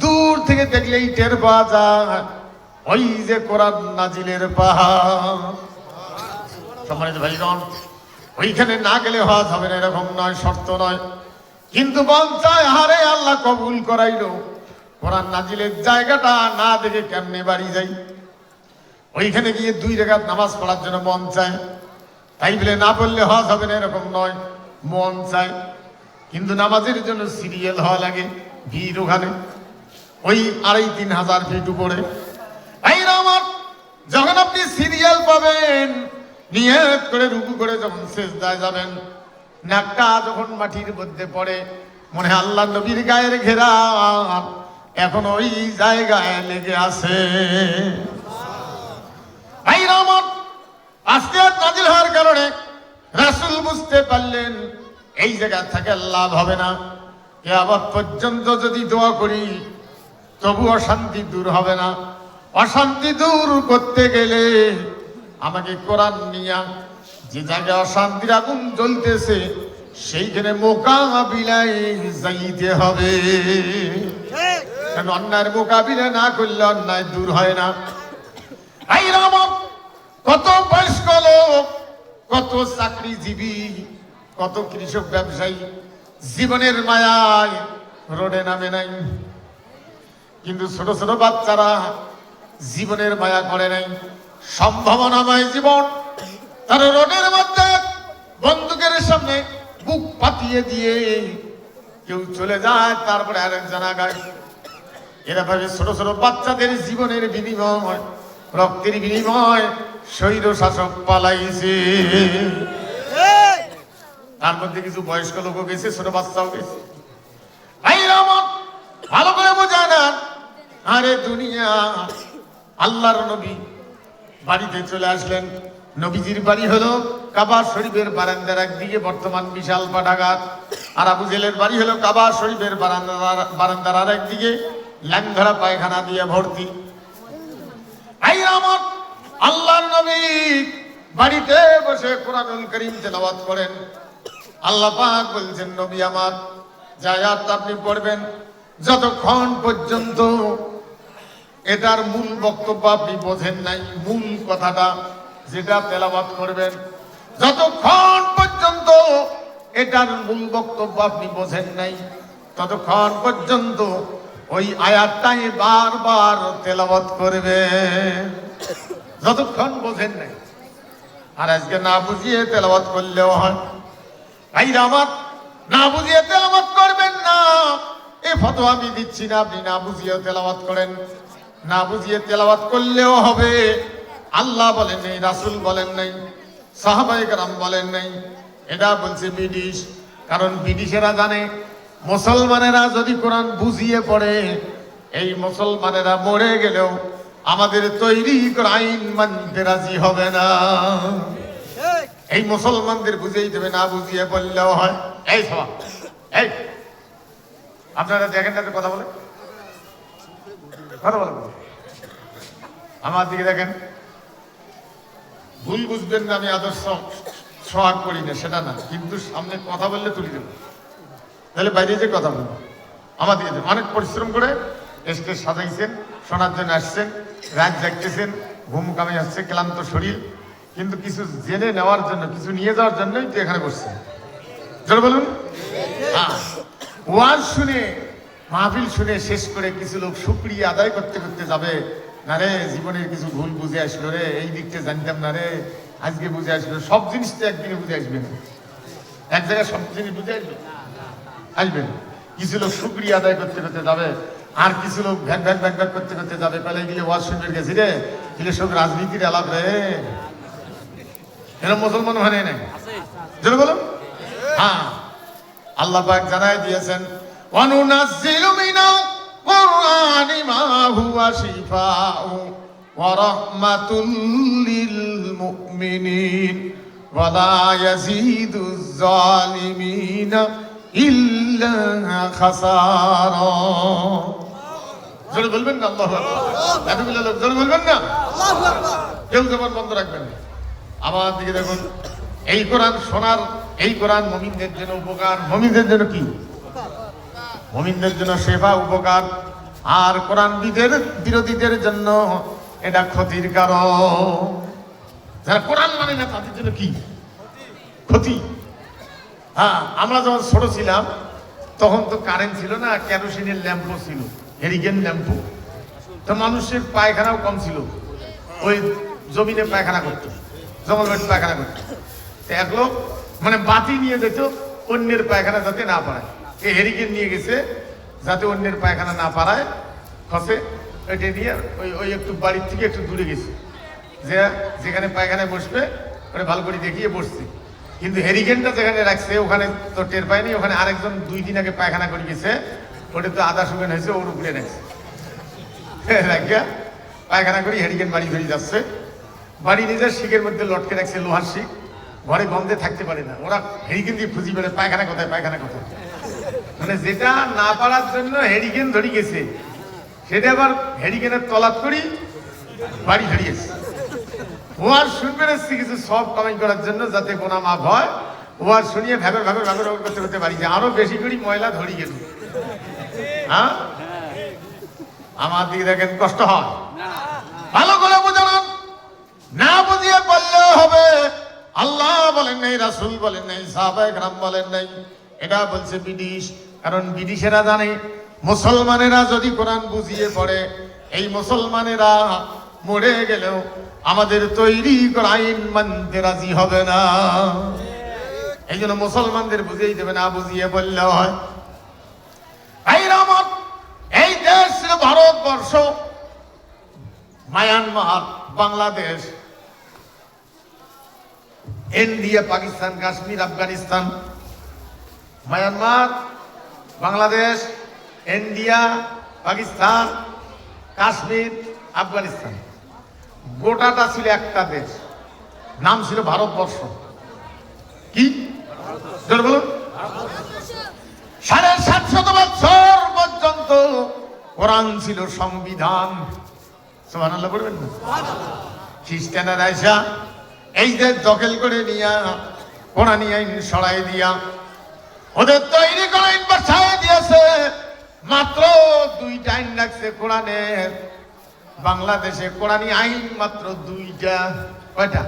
দূর থেকে দেখলেই টের পাওয়া যায় ওই যে কোরআন নাজিলের পাহাড়। সম্মানিত ভাইগণ, ওইখানে না গেলে হজ হবে না এরকম নয়, শর্ত নয়, কিন্তু মন চায় হারে আল্লাহ কবুল করাইলো, কোরআন নাজিলের জায়গাটা না দেখে কেমনে বাড়ি যাই। ওইখানে গিয়ে 2 রাকাত নামাজ পড়ার জন্য মন চায়, তাই বলে না পড়লে হজ হবে না এরকম নয়, মন চায়। কিন্তু নামাজের জন্য সিরিয়াল হওয়া লাগে, ভিড় ওখানে ওই 2,5-3,000 ফিট উপরে। এই রহমত, যখন আপনি সিরিয়াল পাবেন, নিয়ত করে রুকু করে যখন সিজদায় যাবেন, নাকটা যখন মাটির মধ্যে পড়ে, মনে হয় আল্লাহ নবীর গায়ের ঘেরান এখন ওই জায়গায় লেগে আছে। এই রহমত আজকে নাজিল হওয়ার কারণে রাসূল বুঝতে পারলেন এই জায়গা থেকে লাভ হবে না, কিয়ামত পর্যন্ত যদি দোয়া করি তবু অশান্তি দূর হবে না। অশান্তি দূর করতে গেলে আমাকে কোরআন নিয়া যে জায়গায় অশান্তির আগুন জ্বলতেছে সেইখানে মোকাবিলায় যাইতে হবে। কারণ অন্যায়ের মোকাবিলা না করলে অন্যায় দূর হয় না। এই রহমত, কত বয়স্ক লোক, কত চাকরিজীবী, কত কৃষক ব্যবসায়ী জীবনের মায়ায় রোডে নামে নাই, কিন্তু ছোট ছোট বাচ্চারা জীবনের মায়া করে নাই, সম্ভাবনাময় জীবন। তারা রোডের মধ্যে বন্দুকের সামনে বুক পাতিয়ে দিয়ে কেউ চলে যায়, তারপরে আরেকজন আগায়। এরা ভাবে ছোট ছোট বাচ্চাদের জীবনের বিনিময়, রক্তের বিনিময় স্বৈর শাসক পালাইছে। তার মধ্যে কিছু বয়স্ক লোকও গেছে, ছোট বাচ্চাও গেছে। ভালো করে বোঝা না, আরে দুনিয়া। আল্লাহর নবী বাড়িতে চলে আসলেন। নবীজির বাড়ি হলো কাবা শরীফের বারান্দার একদিকে বর্তমান বিশাল পাঠাগার, আর আবু জেলের বাড়ি হলো কাবা শরীফের বারান্দার আর একদিকে ল্যাংধরা পায়খানা দিয়ে ভর্তি। আল্লাহর নবী বাড়িতে বসে কোরআনুল কারীম তেলাওয়াত করেন। আল্লাহ পাক বলছেন, নবী আমার যে আয়াত আপনি পড়বেন, যতক্ষণ পর্যন্ত এটার মূল বক্তব্য আপনি বোঝেন নাই, মূল কথাটা যেটা তেলাওয়াত করবেন, যতক্ষণ পর্যন্ত এটার মূল বক্তব্য আপনি বোঝেন নাই, ততক্ষণ পর্যন্ত ওই আয়াতটাই বারবার তেলাওয়াত করবেন, যতক্ষণ বোঝেন নাই। আর আজকে না বুঝিয়ে তেলাওয়াত করলেও হয়। ভাইরা আমার, না বুঝিয়ে তেলাওয়াত করবেন না, এ ফতোয়া আমি দিচ্ছি না। আপনি না বুঝিয়ে তেলাওয়াত করেন, না বুঝিয়ে তেলাওয়াত করলেও হবে। আল্লাহ বলেন নাই, রাসূল বলেন নাই, সাহাবায়ে কেরাম বলেন নাই, এটা বলছে ব্রিটিশ। কারণ ব্রিটিশেরা জানে মুসলমানেরা যদি কোরআন বুঝিয়ে পড়ে, এই মুসলমানেরা মরে গেলেও আমাদের তৈরি করা আইন মানতে রাজি হবে না। এই মুসলমানদের বুঝেই দেবে, না বুঝিয়ে বললেও হয়। এই সভা, এই আপনারা দেখেন না, কথা বলে কথা বলে আমার দিকে দেখেন। ভুল বুঝবেন না, আমি আদর্শ সোহাগ করি না, সেটা না, কিন্তু সামনে কথা বললে তুলি দেব, তাহলে বাইরে যে কথা বলবো। আমার দিকে অনেক পরিশ্রম করে স্টেজ সাজাইছেন, শোনার জন্য আসছেন, রাত জাগতেছেন, ঘুম কামে আসছে, ক্লান্ত শরীর, কিন্তু কিছু জেনে নেওয়ার জন্য, কিছু নিয়ে যাওয়ার জন্যই তো এখানে বসছেন। জোরে বলুন। ওয়াজ শুনে, মাহফিল শুনে শেষ করে কিছু লোক শুকরিয়া আদায় করতে করতে যাবে, না রে জীবনের কিছু ভুল বুঝে আসলো রে, এই দিকটা জানতাম না রে, আজকে বুঝে আসলো। সব জিনিস তো একদিনে বুঝে আসবে না, এক জায়গায় সব জিনিস বুঝে আসবে আসবেন। কিছু লোক শুকরিয়া আদায় করতে করতে যাবে, আর কিছু লোক ভ্যাক ভ্যাক ভ্যাক ভ্যাক করতে করতে যাবে। পেলে গেলে ওয়াজ শুনবে গেছি রে, গেলে সব রাজনীতির আলাপ রে, এরকম মুসলমান মানে নাই। যেন বলুন। হ্যাঁ, আল্লাহ পাক জানাই দিয়েছেন, ওয়ানুনাজ্জিলু মিনাল কুরআনি মা হুয়া শিফাউ ওয়া রাহমাতুল লিল মুমিনিন ওয়া লা ইয়াজিদুজ জালিমিনা ইল্লা খাসারা। জোরে বলবেন না আল্লাহু আকবার। এতগুলো লোক জোরে বলবেন না আল্লাহু আকবার। কেউ জবান বন্ধ রাখবেন না। আমার দিকে দেখুন, এই কোরআন শোনার, এই কোরআন মুমিনদের জন্য উপকার। মুমিনদের জন্য কি? মুমিনদের জন্য সেবা, উপকার। আর কোরআন বিরোধীদের জন্য এটা ক্ষতির কারণ। যারা কোরআন মানে না তাদের জন্য কি? ক্ষতি। হ্যাঁ, আমরা যখন ছোট ছিলাম তখন তো কারেন্ট ছিল না, কেরোসিনের ল্যাম্পও ছিল, হেরিকেন ল্যাম্পু। তো মানুষের পায়খানাও কম ছিল, ওই জমিনে পায়খানা করতো, জঙ্গল পায়খানা করতো। এক লোক মানে বাতি নিয়ে যেত অন্যের পায়খানা যাতে না পারায়, এই হেরিকেন নিয়ে গেছে যাতে অন্যের পায়খানা না পারায়, খসে ওইটা নিয়ে ওই একটু বাড়ির থেকে একটু দূরে গেছে, যে যেখানে পায়খানায় বসবে ওটা ভালো করে দেখিয়ে বসছে। কিন্তু হেরিকেনটা যেখানে রাখছে ওখানে তো টের পায়নি, ওখানে আরেকজন 2 দিন আগে পায়খানা করে গেছে, ওটা তো আধা শুকান হয়েছে, ওর উপরে রাখছে। রাখিয়া পায়খানা করে হেরিকেন বাড়ি ধরে যাচ্ছে। বাড়ি নিজের শিখের মধ্যে লটকে রাখছে, লোহার শিখ, ঘরে গন্ধে থাকতে পারে না। ওরা হেরিকেন দিয়ে খুঁজি বেড়ে পায়খানা কোথায়, পায়খানা কোথায়। মানে যেটা না পারার জন্য হেরিকেন ধরে গেছে, সেটা আবার হেরিকেনের তলাত করি বাড়ি ধরিয়েছে। ও আর শুনবে এসছে কিছু সব কামাই করার জন্য, যাতে গোনা মাফ হয়। ও আর শুনিয়ে ভাবের ভাবের ভাবের করতে করতে বাড়ি যায়, আরো বেশি করে ময়লা ধরি গেল। হ্যাঁ, আমার দিকে দেখেন কষ্ট হয়। ভালো করে বোঝান, না বুঝিয়ে বললেও হবে। আল্লাহ বলেন নাই, রাসূল বলেন নাই, সাহাবায়ে কেরাম বলেন নাই, এটা বলছে ব্রিটিশ। কারণ ব্রিটিশেরা জানে মুসলমানেরা যদি কোরআন বুঝিয়ে পড়ে, এই মুসলমানেরা মরে গেলেও আমাদের তৈরি করা আইন মানতে রাজি হবে না। এই জন্য মুসলমানদের বুঝিয়ে দেবে না, বুঝিয়ে বললে হয়। আমার এই দেশ ছিল Bharatvarsha, Myanmar, Bangladesh, India, Pakistan, Kashmir, Afghanistan, Myanmar, Bangladesh, India, Pakistan, Kashmir, Afghanistan, গোটাটা ছিল একটা দেশ, নাম ছিল ভারতবর্ষ। কি বলুন? 750 বছর পর্যন্ত কোরআন ছিল সংবিধান। সুবহানাল্লাহ বলবেন না? খ্রিস্টানেরা আইসা এই দেশ দখল করে নিয়া কোরআনি আইন সরাই দিয়া ওদের তৈরি করা আইন বাসায় দিয়েছে। মাত্র 2টা আইন রাখছে কোরআনের। বাংলাদেশে কোরআনি আইন মাত্র 2টা। কয়টা?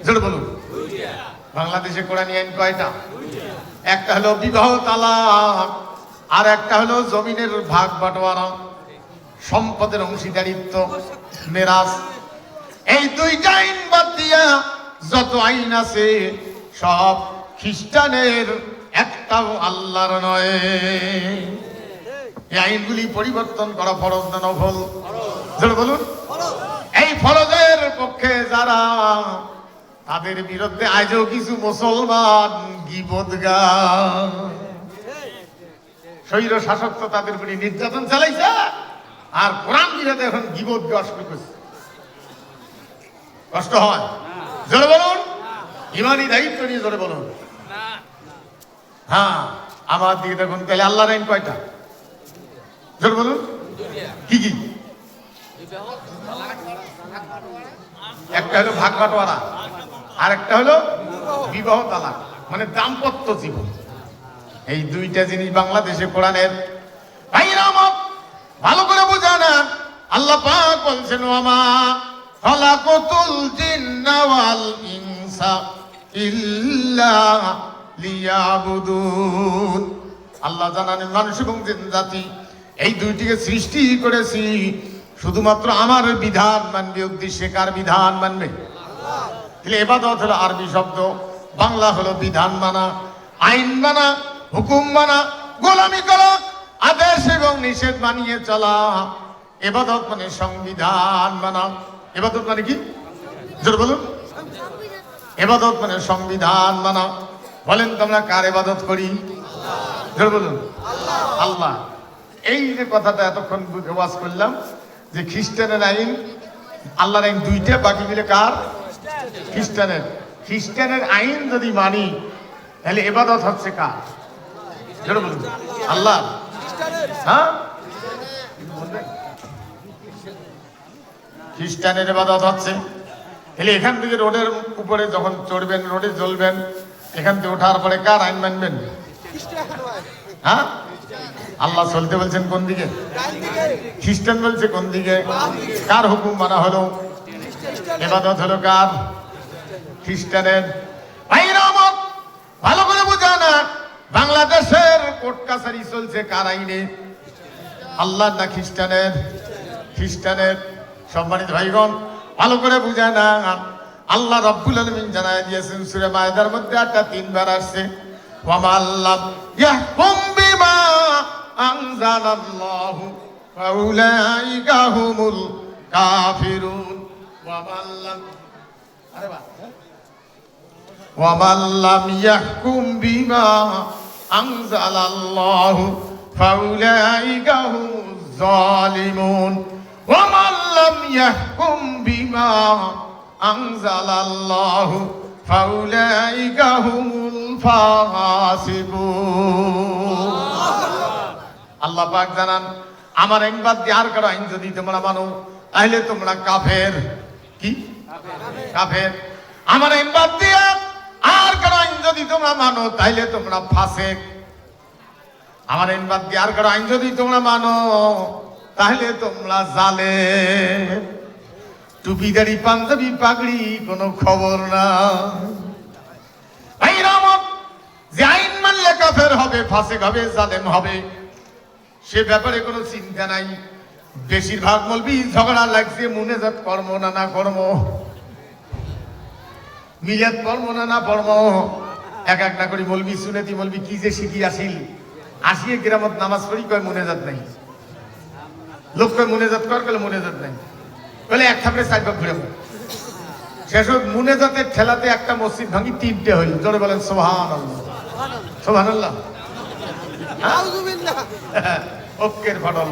জোরে বলুন। বাংলাদেশে কোরআনি আইন কয়টা? একটা হলো বিবাহ তালাক, আর একটা হলো জমিনের ভাগ বাটোয়ারা, সম্পদের অংশীদারিত্ব, মেরাজ। এই 2টা আইন বাদ দিয়া যত আইন আছে সব খ্রিস্টানের, একটাও আল্লাহর নয়। এই আইনগুলি পরিবর্তন করা ফরজ না নফল? জোরে বলুন। এই ফরজের পক্ষে যারা, তাদের বিরুদ্ধে আজও কিছু মুসলমান গীবত গায়। স্বৈর শাসক তো তাদের উপরে নির্যাতন চালাইছে, আর কোরআন বিরোধী এখন গীবত গাওয়া শুরু করছে। কষ্ট হয়? জোরে বলুন। ইমানি দায়িত্ব নিয়ে জোরে বলুন। হ্যাঁ, আমার দিকে দেখুন। তাহলে আল্লাহর আইন কয়টা? জোরে বলুন। কি কি? একটা হলো ভাগ বাটোয়ারা, আর একটা হলো বিবাহ তালাক, মানে দাম্পত্য জীবন। এই 2টা জিনিস বাংলাদেশে কোরআনের। ভাইরা আমার, ভালো করে বুঝা না। আল্লাহ পাক বলছেন, ওয়ামা খালাকাতুল জিন্না ওয়াল ইনসা ইল্লা লিয়াবুদুন। আল্লাহ জানান মানুষ এবং জিন জাতি এই 2টিকে সৃষ্টি করেছি শুধুমাত্র আমার বিধান মানবে উদ্দেশ্যে। কার বিধান মানবে? তাহলে ইবাদত হলো আরবি শব্দ, বাংলা হলো বিধান মানা, আইন মানা, হুকুম মানা, গোলামি করা, আদেশ এবং নিষেধ মানিয়ে চলা। ইবাদত মানে সংবিধান মানা। ইবাদত মানে কি? জোরে বলুন। ইবাদত মানে সংবিধান মানা। বলেন তো আমরা কার ইবাদত করি? জোরে বলুন। আল্লাহ। এই যে কথাটা এতক্ষণ ওয়াজ করলাম যে খ্রিস্টানের আইন, আল্লাহর আইন 2টা, বাকি মিলে কার? খ্রিস্টানের। খ্রিস্টানের আইন যদি মানি তাহলে ইবাদত হচ্ছে কার? জোরে বলুন। আল্লাহ। হ্যাঁ, খ্রিস্টানের ইবাদত হচ্ছে। তাহলে এখান থেকে রোডের উপরে যখন চড়বেন, রোডে চলবেন, এখান থেকে ওঠার পরে কার আইন মানবেন? হ্যাঁ, আল্লাহ চলতে বলছেন কোন দিকে? খ্রিস্টান বলছে কোন দিকে? কার হুকুম মানা হলো? ইবাদত হলো কার? খ্রিস্টানের। ভাইরা আমার, ভালো করে বুঝা না। বাংলাদেশের কোর্ট কাছারি চলছে কার আইনে? আল্লাহ না খ্রিস্টানের? খ্রিস্টানের। সম্মানিত ভাইগণ, ভালো করে বুঝা না। আল্লাহ রাব্বুল আলামিন জানায় দিয়েছেন সূরা মায়েদার মধ্যে 3বার আসছে, ওয়া মাল্লাম ইয়াহকুম বিমা আনজালাল্লাহু ফাউলাইকা হুমুল কাফিরুন। ওয়া মাল্লাম, আরে বাহ, ওয়া মাল্লাম ইয়াহকুম বিমা আনজালাল্লাহু ফাউলাইকা হুমুজ জালিমুন। ওয়া মাল্লাম ইয়াহকুম বিমা আনজালাল্লাহু ফাউলাইকা হুমুল ফাসিকুন। আল্লাহ পাক জানান, আমার আইন বাদ দিয়ে আর কারো আইন যদি তোমরা মানো তাহলে তোমরা কাফের। কি? কাফের। আমার আইন বাদ দিয়ে আর কারো আইন যদি তোমরা মানো তাহলে তোমরা ফাসেক। আমার আইন বাদ দিয়ে আর কারো আইন যদি তোমরা মানো তাহলে তোমরা জালেম। টুপিদারি, পাঞ্জাবি, পাগড়ি, কোনো খবর না। যে আইন মানলে কাফের হবে, ফাসেক হবে, জালেম হবে, সে ব্যাপারে কোনো চিন্তা নাই। বেশিরভাগ মৌলবি ঝগড়া লাগছে মুনাজাত কর্ম না না কর্ম, মিলাদ কর্ম না না কর্ম, এক এক না করি মলবি সুনেতি মলবি কি যে শিখি আসিয়ে গ্রামত নামাজ পড়ি কয় মুনেজাত নাই, লোক কয় মুনেজাত কর, কলে মুনেজাত নাই, বলে এক থাপড়ে সাইড ঘুরে শেষ মুনেজাতের ঠেলাতে একটা মসজিদ ভাঙি 3টে হইল। জোরে বলেন সুবহানাল্লাহ, সুবহানাল্লাহ। ওকের ফাটল।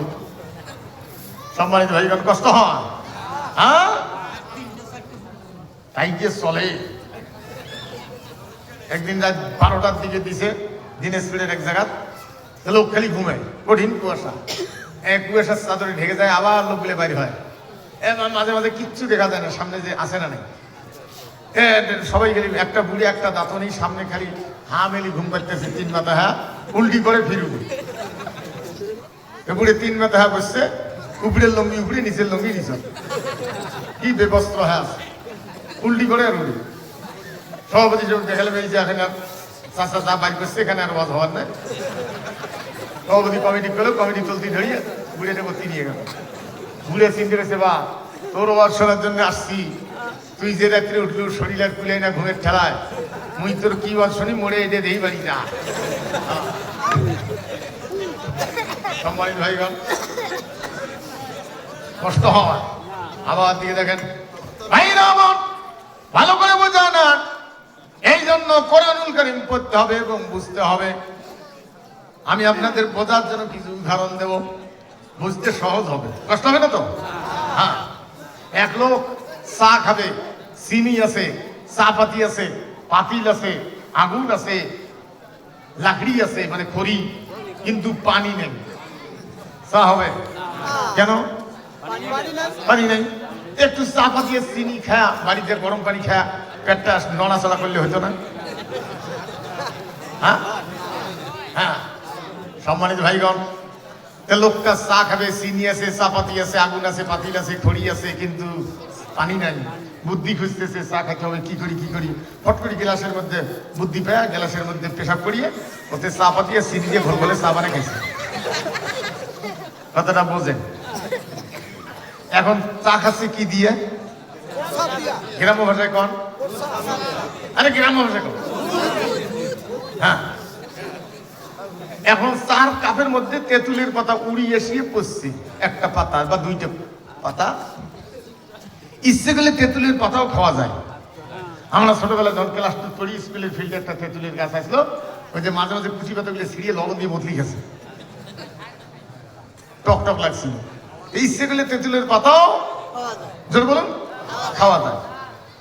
সম্মানিত ভাইগণ, কষ্ট হয় হ্যাঁ, তাই যে চলে। একদিন রাত 12টার দিকে দিছে দিনাজপুরের এক জায়গা, লোক খালি ঘুমায়, কঠিন কুয়াশা, কুয়াশার চাদরে ঢেকে যায়, আবার লোকগুলো বাইরে হয়, মাঝে মাঝে কিচ্ছু দেখা যায় না, সামনে যে আসে না নাই, সবাই গেলি একটা বুড়ি একটা দাঁতনি সামনে খালি হা মেলি ঘুম পাইতেছে, 3 মাথা হ্যাঁ উল্টি করে ফিরুন, বুড়ে 3 মাথা হ্যাঁ বসছে, উপরের লঙ্গি উপরে নিচের লঙ্গি নিচে, কি বেবস্ত্র হ্যাঁ উল্টি করে আর উড়ি। সভাপতি যখন দেখালে এই যে এখানে চাষা যা বাইর করছে এখানে আর ওয়াজ হওয়ার নাই, সভাপতি কমিটি করলো, কমিটি চলতি ধরিয়ে বুড়েটা ভর্তি নিয়ে গেল। বুড়ে চিন্তা করেছে, বা তোর ওয়াজ শোনার জন্য আসছি, তুই যে রাত্রে উঠলু শরীর আর কুলাই না ঘুমের ঠেলায়, মুই তোর কি ওয়াজ শুনি মরে এটে দেই বাড়ি যা। সম্মানিত ভাইগণ, কষ্ট হয়। আবার দিকে দেখেন ভাইরা আমার, ভালো করে বোঝা না, এই জন্য কোরআনুল কারীম পড়তে হবে এবং বুঝতে হবে। আমি আপনাদের বোঝার জন্য কিছু উদাহরণ দেব, বুঝতে সহজ হবে, কষ্ট হবে না তো। হ্যাঁ, এক লোক চা খাবে, চিনি আছে, চা পাতি আছে, পাতিল আছে, আগুন আছে, লাকড়ি আছে মানে খড়ি, কিন্তু পানি নেই, চা হবে কেন? পানি নেই। একটু চা পাতি চিনি খায়া, বাড়িতে গরম পানি খায়া পেটটা নড়াচড়া করলে হতো না? হ্যাঁ হ্যাঁ, সম্মানিত ভাইগণ, লোকটা চা খাবে, চিনি আছে, চা পাতি আছে, আগুন আছে, পাতিল আছে, খড়ি আছে, কিন্তু পানি নাই। বুদ্ধি খুঁজতেছে, চা খাইতে হবে, কি করি ফট করে গ্লাসের মধ্যে বুদ্ধি পায়, গ্লাসের মধ্যে পেশাব করিয়ে ওতে চা পাতি আর চিনি দিয়ে ভোল ভোলে চা বানিয়ে খাইছে। কথাটা বোঝেন? এখন চা খাচ্ছে কি দিয়ে? গ্রাম্য ভাষায় কন, আরে গ্রাম্য ভাষায় কন। হ্যাঁ, এখন চার কাপের মধ্যে তেঁতুলের পাতা উড়িয়ে এসিয়ে পড়ছি, একটা পাতা বা 2টা পাতা, ইচ্ছে করলে তেঁতুলের পাতাও খাওয়া যায়। আমরা ছোটবেলায় যখন ক্লাস 2 পড়ি, স্কুলের ফিল্ডে একটা তেঁতুলের গাছ আসলো, ওই যে মাঝে মাঝে কুচি পাতাগুলো ছিঁড়িয়ে লবণ দিয়ে বদলি গেছে, টক টক লাগছিল। ইচ্ছে করলে তেঁতুলের পাতাও জোর বলুন খাওয়া যায়।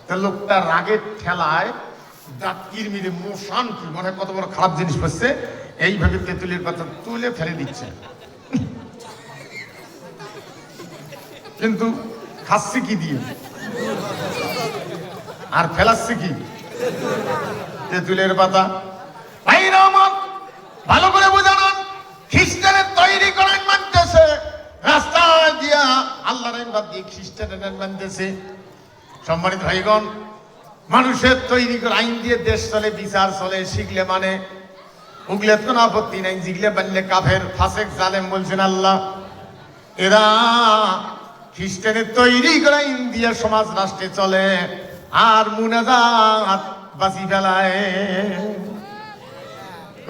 তা লোকটা রাগের ঠেলায় দাঁত কিরমিরে মোশান কি মনে হয় কত বড় খারাপ জিনিস করছে, এইভাবে তেঁতুলের পাতা তুলে ফেলে দিচ্ছে, কিন্তু খাচ্ছে কি দিয়ে আর ফেলাচ্ছে কি? তেঁতুলের পাতা। ভাইরা আমার, ভালো করে বোঝানোর, খ্রিস্টানের তৈরি করেন মানতেছে, রাস্তায় দিয়া আল্লাহর আইন বাদ দিয়ে খ্রিস্টানের আইন মানতেছে। সম্মানিত ভাইগণ, মানুষের তৈরি করে আইন দিয়ে দেশ চলে, বিচার চলে, শিখলে মানে উগলে কোনো আপত্তি নাই, জিগলে বানলে কাফের, ফাসেক জালেম বলছেন আল্লাহ। এরা খ্রিস্টানের তৈরি করে আইন দিয়ে সমাজ রাষ্ট্রে চলে, আর মুনাজাত বাঁচি ফেলায়।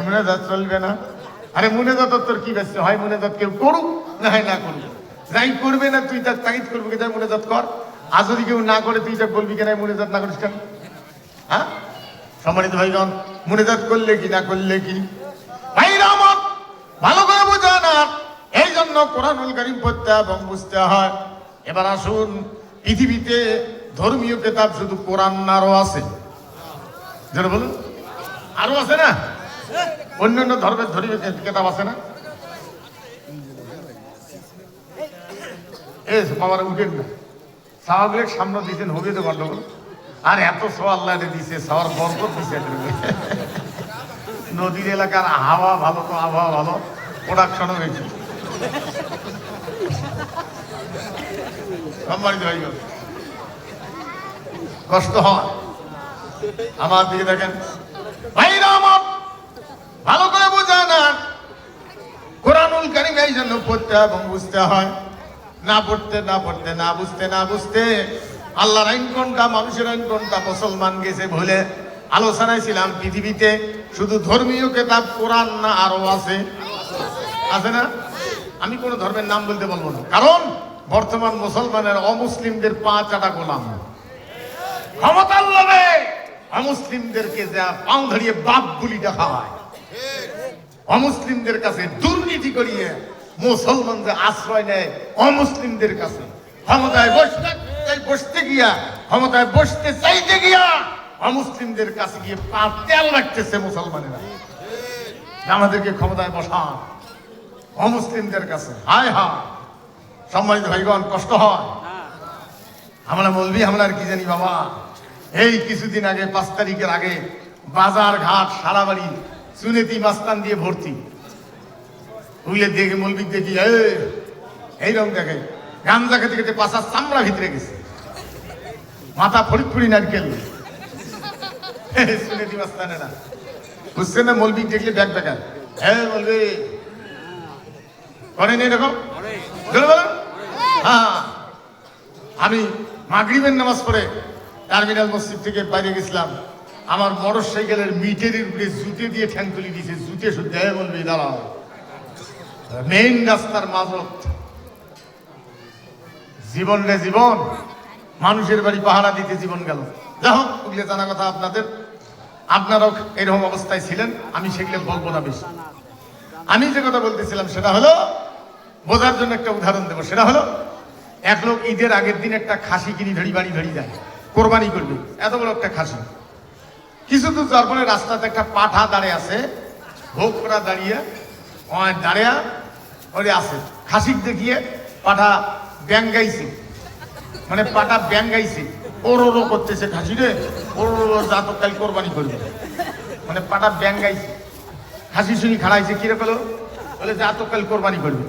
মুনাজাত চলবে না? আরে মুনাজাত তোর কি ব্যস্ত হয়? মুনাজাত কেউ করুক না হয় না করুক, যাই করবে না তুই তার তাগিদ করবি কি তাই মুনাজাত কর, আর যদি কেউ না করে তুই তাকে বলবি কেন মুনাজাত না করিস কেন? হ্যাঁ, সম্মানিত ভাইগণ, মুনাজাত করলে কি না করলে কি? ভাইরা আমার, ভালো করে বোঝা না, এই জন্য কোরআনুল কারীম পড়তে এবং বুঝতে হয়। এবার আসুন, পৃথিবীতে ধর্মীয় কিতাব শুধু কোরআন না, আরো আছে, যেন বলুন আরো আছে না? অন্যান্য ধর্মের ধর্মীয় কিতাব আছে না? এ বাবার উঠেন না, সাহাগুলো সামনে দিয়েছেন, হবে তো গন্ডগোল। আর এত সো আল্লাহ দিছে, সবার বরকত দিছে। নদীর এলাকার হাওয়া ভালো, তো আবহাওয়া ভালো, প্রোডাকশনও হয়েছে। সম্মানিত ভাই, কষ্ট হয়। আমার দিকে দেখেন ভাইরা আমার, ভালো করে বোঝা না, কোরআনুল কারীম এই জন্য পড়তে এবং বুঝতে হয়। না পড়তে না পড়তে, না বুঝতে না বুঝতে, আল্লাহর আইন কোনটা, মানুষের আইন কোনটা মুসলমান গেছে ভুলে, আলোচনায় ছিলাম পৃথিবীতে শুধু ধর্মীয় কিতাব কোরআন না আরো আছে, আছে না? আমি কোন ধর্মের নাম বলতে বলবো না, কারণ বর্তমান মুসলমানের অমুসলিমদের পা চাটা গোলাম। ক্ষমতার লোভে অমুসলিমদেরকে যা পাও ধরিয়ে বাপ বলি দেখা হয়, অমুসলিমদের কাছে দুর্নীতি করিয়ে মুসলমান যে আশ্রয় নেয় অমুসলিমদের কাছে, ক্ষমতায় বসতে গিয়া, ক্ষমতায় বসতে চাইতে গিয়া অমুসলিমদের কাছে গিয়ে পা তেল রাখতেছে মুসলমানেরা, আমাদেরকে ক্ষমতায় বসা অমুসলিমদের কাছে। হায় হায় সম্মানিত ভাইগণ, কষ্ট হয়। আমরা বলবি আমরা আর কি জানি বাবা। এই কিছুদিন আগে 5 তারিখের আগে বাজার ঘাট সারা বাড়ি সুনেতি মাস্তান দিয়ে ভর্তি। উইলে দেখে মলবি দেখি এইরকম দেখে গামজা খেতে খেতে পাশার চামড়া ভিতরে গেছে, মাথা ফড়ি ফড়ি নারকেল। সুনেতি মাস্তানেরা বুঝছেন না, মলবি দেখলে ব্যাগ ব্যাগার। হ্যাঁ বলবে করেন এরকম। হ্যাঁ, আমি মাগরিবের নামাজ পড়ে টার্মিনাল মসজিদ থেকে বাইরে গেছিলাম, আমার মোটর সাইকেলের মিটারের উপরে জুতে দিয়ে ঠ্যাং তুলে দিয়েছে, জুতে শুদ্ধ বলবে দাঁড়াও, মেইন রাস্তার মাঝত জীবন রে জীবন, মানুষের বাড়ি পাহারা দিতে জীবন গেল। যাই হোক, ওগুলো জানা কথা আপনাদের, আপনারাও এরকম অবস্থায় ছিলেন, আমি সেগুলো বলবো না বেশি। আমি যে কথা বলতেছিলাম সেটা হলো, বোঝার জন্য একটা উদাহরণ দেবো। সেটা হলো, এক লোক ঈদের আগের দিন একটা খাসি কিনি ধরি বাড়ি ধরি যায়, কোরবানি করবে, এত বড় একটা খাসি। কিছু দূর যাওয়ার পরে রাস্তাতে একটা পাঠা দাঁড়িয়ে আছে, ভোগ করা দাঁড়িয়ে দাঁড়িয়ে ওরে আছে। খাসিক দেখিয়ে পাঠা ব্যাঙ্গাইছে, মানে পাঠা ব্যাঙ্গাইছে, ওরো করতেছে খাসি রে, ওরো যা তো কাল কোরবানি করবে, মানে পাঠা ব্যাঙ্গাইছে। খাসি শুনি খাড়াইছে, কিরকম হলো, বলে যা তো কাল কোরবানি করবে।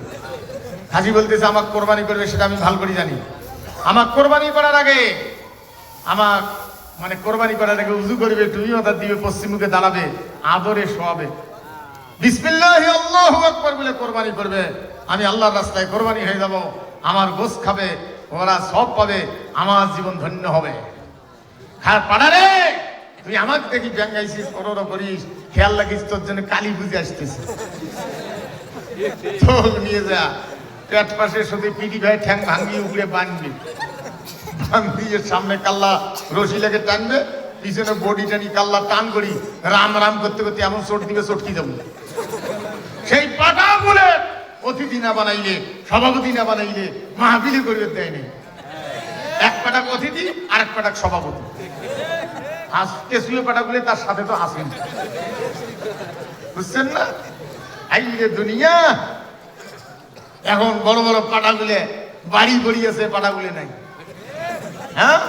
খাসি বলতেছে আমাকে কোরবানি করবে, সেটা আমি ভালো করে জানি। আমার কোরবানি করার আগে আমার মানে কোরবানি করার আগে উজু করবে, তুমি মাথা দিবে, পশ্চিম মুখে দাঁড়াবে, আদরে শোয়াবে, বিসমিল্লাহি আল্লাহু আকবার বলে কোরবানি করবে। আমি আল্লাহর রাস্তায় কোরবানি হয়ে যাব, আমার গোশত খাবে, ওরা সব পাবে, আমার জীবন ধন্য হবে। হ্যাঁ পাড়া রে, তুই আমাকে দেখি ব্যাঙ্গাইছিস, ওরো করিস, খেয়াল রাখিস, তোর জন্য কালী পুজো আসতেছে। চোখ নিয়ে যা, পেট পাশে শুধু পিটি ভাই ঠ্যাং ভাঙিয়ে উপরে বানবি, বান্ধিয়ে সামনে কাল্লা রশি লেগে টানবে, পিছনে বডি টানি কাল্লা টান করি, রাম রাম করতে করতে এমন চোট দিবে, চটকি যাবো। সেই পাটা বলে অতিথি না বানাইলে, সভাপতি না বানাইলে মাহফিলে করবে দেয়নি। এক পাটাক অতিথি, আরেক পাটাক সভাপতি। আজকে শুয়ে পাটাগুলো তার সাথে তো আসেন, বুঝছেন না? এই যে দুনিয়া, এখন বড় বড় পাটাগুলো বাড়ি গড়িয়েছে, পাটাগুলো নাই। হ্যাঁ,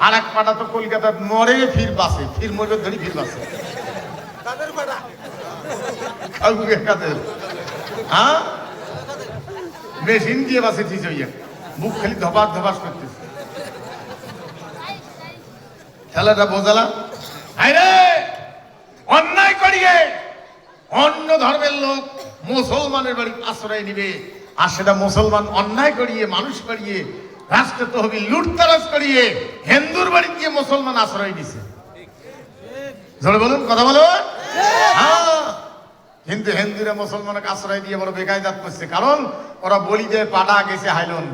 আর এক পাটা তো কলকাতার মরে ফির বাসে, ফির মরে ধরি ফির বাসে। হ্যাঁ, মেশিন দিয়ে বাসে ঠিক হইয়া, মুখ খালি ধপাস ধপাস করতেছে। খেলাটা বোঝালাম। অন্যায় করিয়ে অন্য ধর্মের লোক মুসলমানের বাড়ি আশ্রয় নিবে, আর সেটা মুসলমান অন্যায় করিয়ে, মানুষ করিয়ে, রাষ্ট্র তহবিল লুটতরাজ করিয়ে হিন্দুর বাড়ি গিয়ে মুসলমান আশ্রয় দিছে। জোরে বলুন, কথা বলুন। হ্যাঁ, কিন্তু হিন্দুরা মুসলমানকে আশ্রয় দিয়ে বড় বেকায়দাত করছে, কারণ ওরা বলি যে পাটা গেছে হাইলন,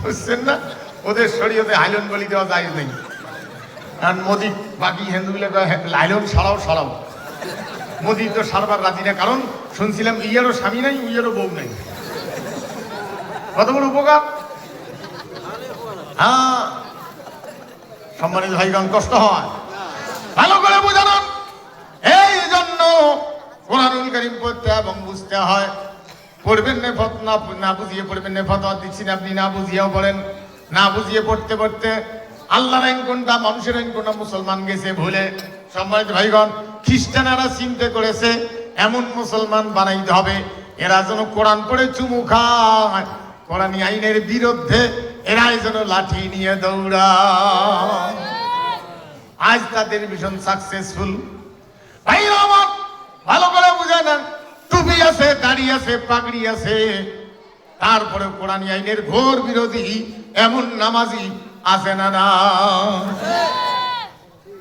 বুঝছেন না? ওদের শরীয়তে হাইলন বলি দেওয়া যায় নেই, কারণ মোদি বাকি হিন্দুগুলো হাইলন সারাও সারাও, মোদি তো সারবার রাজি না, কারণ শুনছিলাম ইয়েরও স্বামী নাই, উইয়েরও বউ নাই। কত বড় উপকার। হ্যাঁ সম্মানিত ভাইগণ, কষ্ট হয়, ভালো করে বোঝানো। এই জন্য কোরআনুল কারীম পড়তে এবং বুঝতে হয়। পড়বেন নেফত, না বুঝিয়ে পড়বেন নেফত দিচ্ছি না, আপনি না বুঝিয়েও পড়েন, না বুঝিয়ে পড়তে পড়তে আল্লাহর আইন কোনটা, মানুষের আইন কোনটা, মুসলমান গেছে ভুলে। সম্মানিত ভাইগণ, খ্রিস্টানেরা চিন্তা করেছে এমন মুসলমান বানাইতে হবে এরা যেন কোরআন পড়ে চুমু খায়, কোরআনী আইনের বিরুদ্ধে এরাই যেন লাঠি নিয়ে দৌড়ায়। আজ তাদের ভীষণ সাকসেসফুল। ভাই আমার ভালো করে বুঝে নেন, টুপি আছে, দাড়ি আছে, পাগড়ি আছে, তারপরে কোরআনী আইনের ঘোর বিরোধী, এমন নামাজি আছে না না?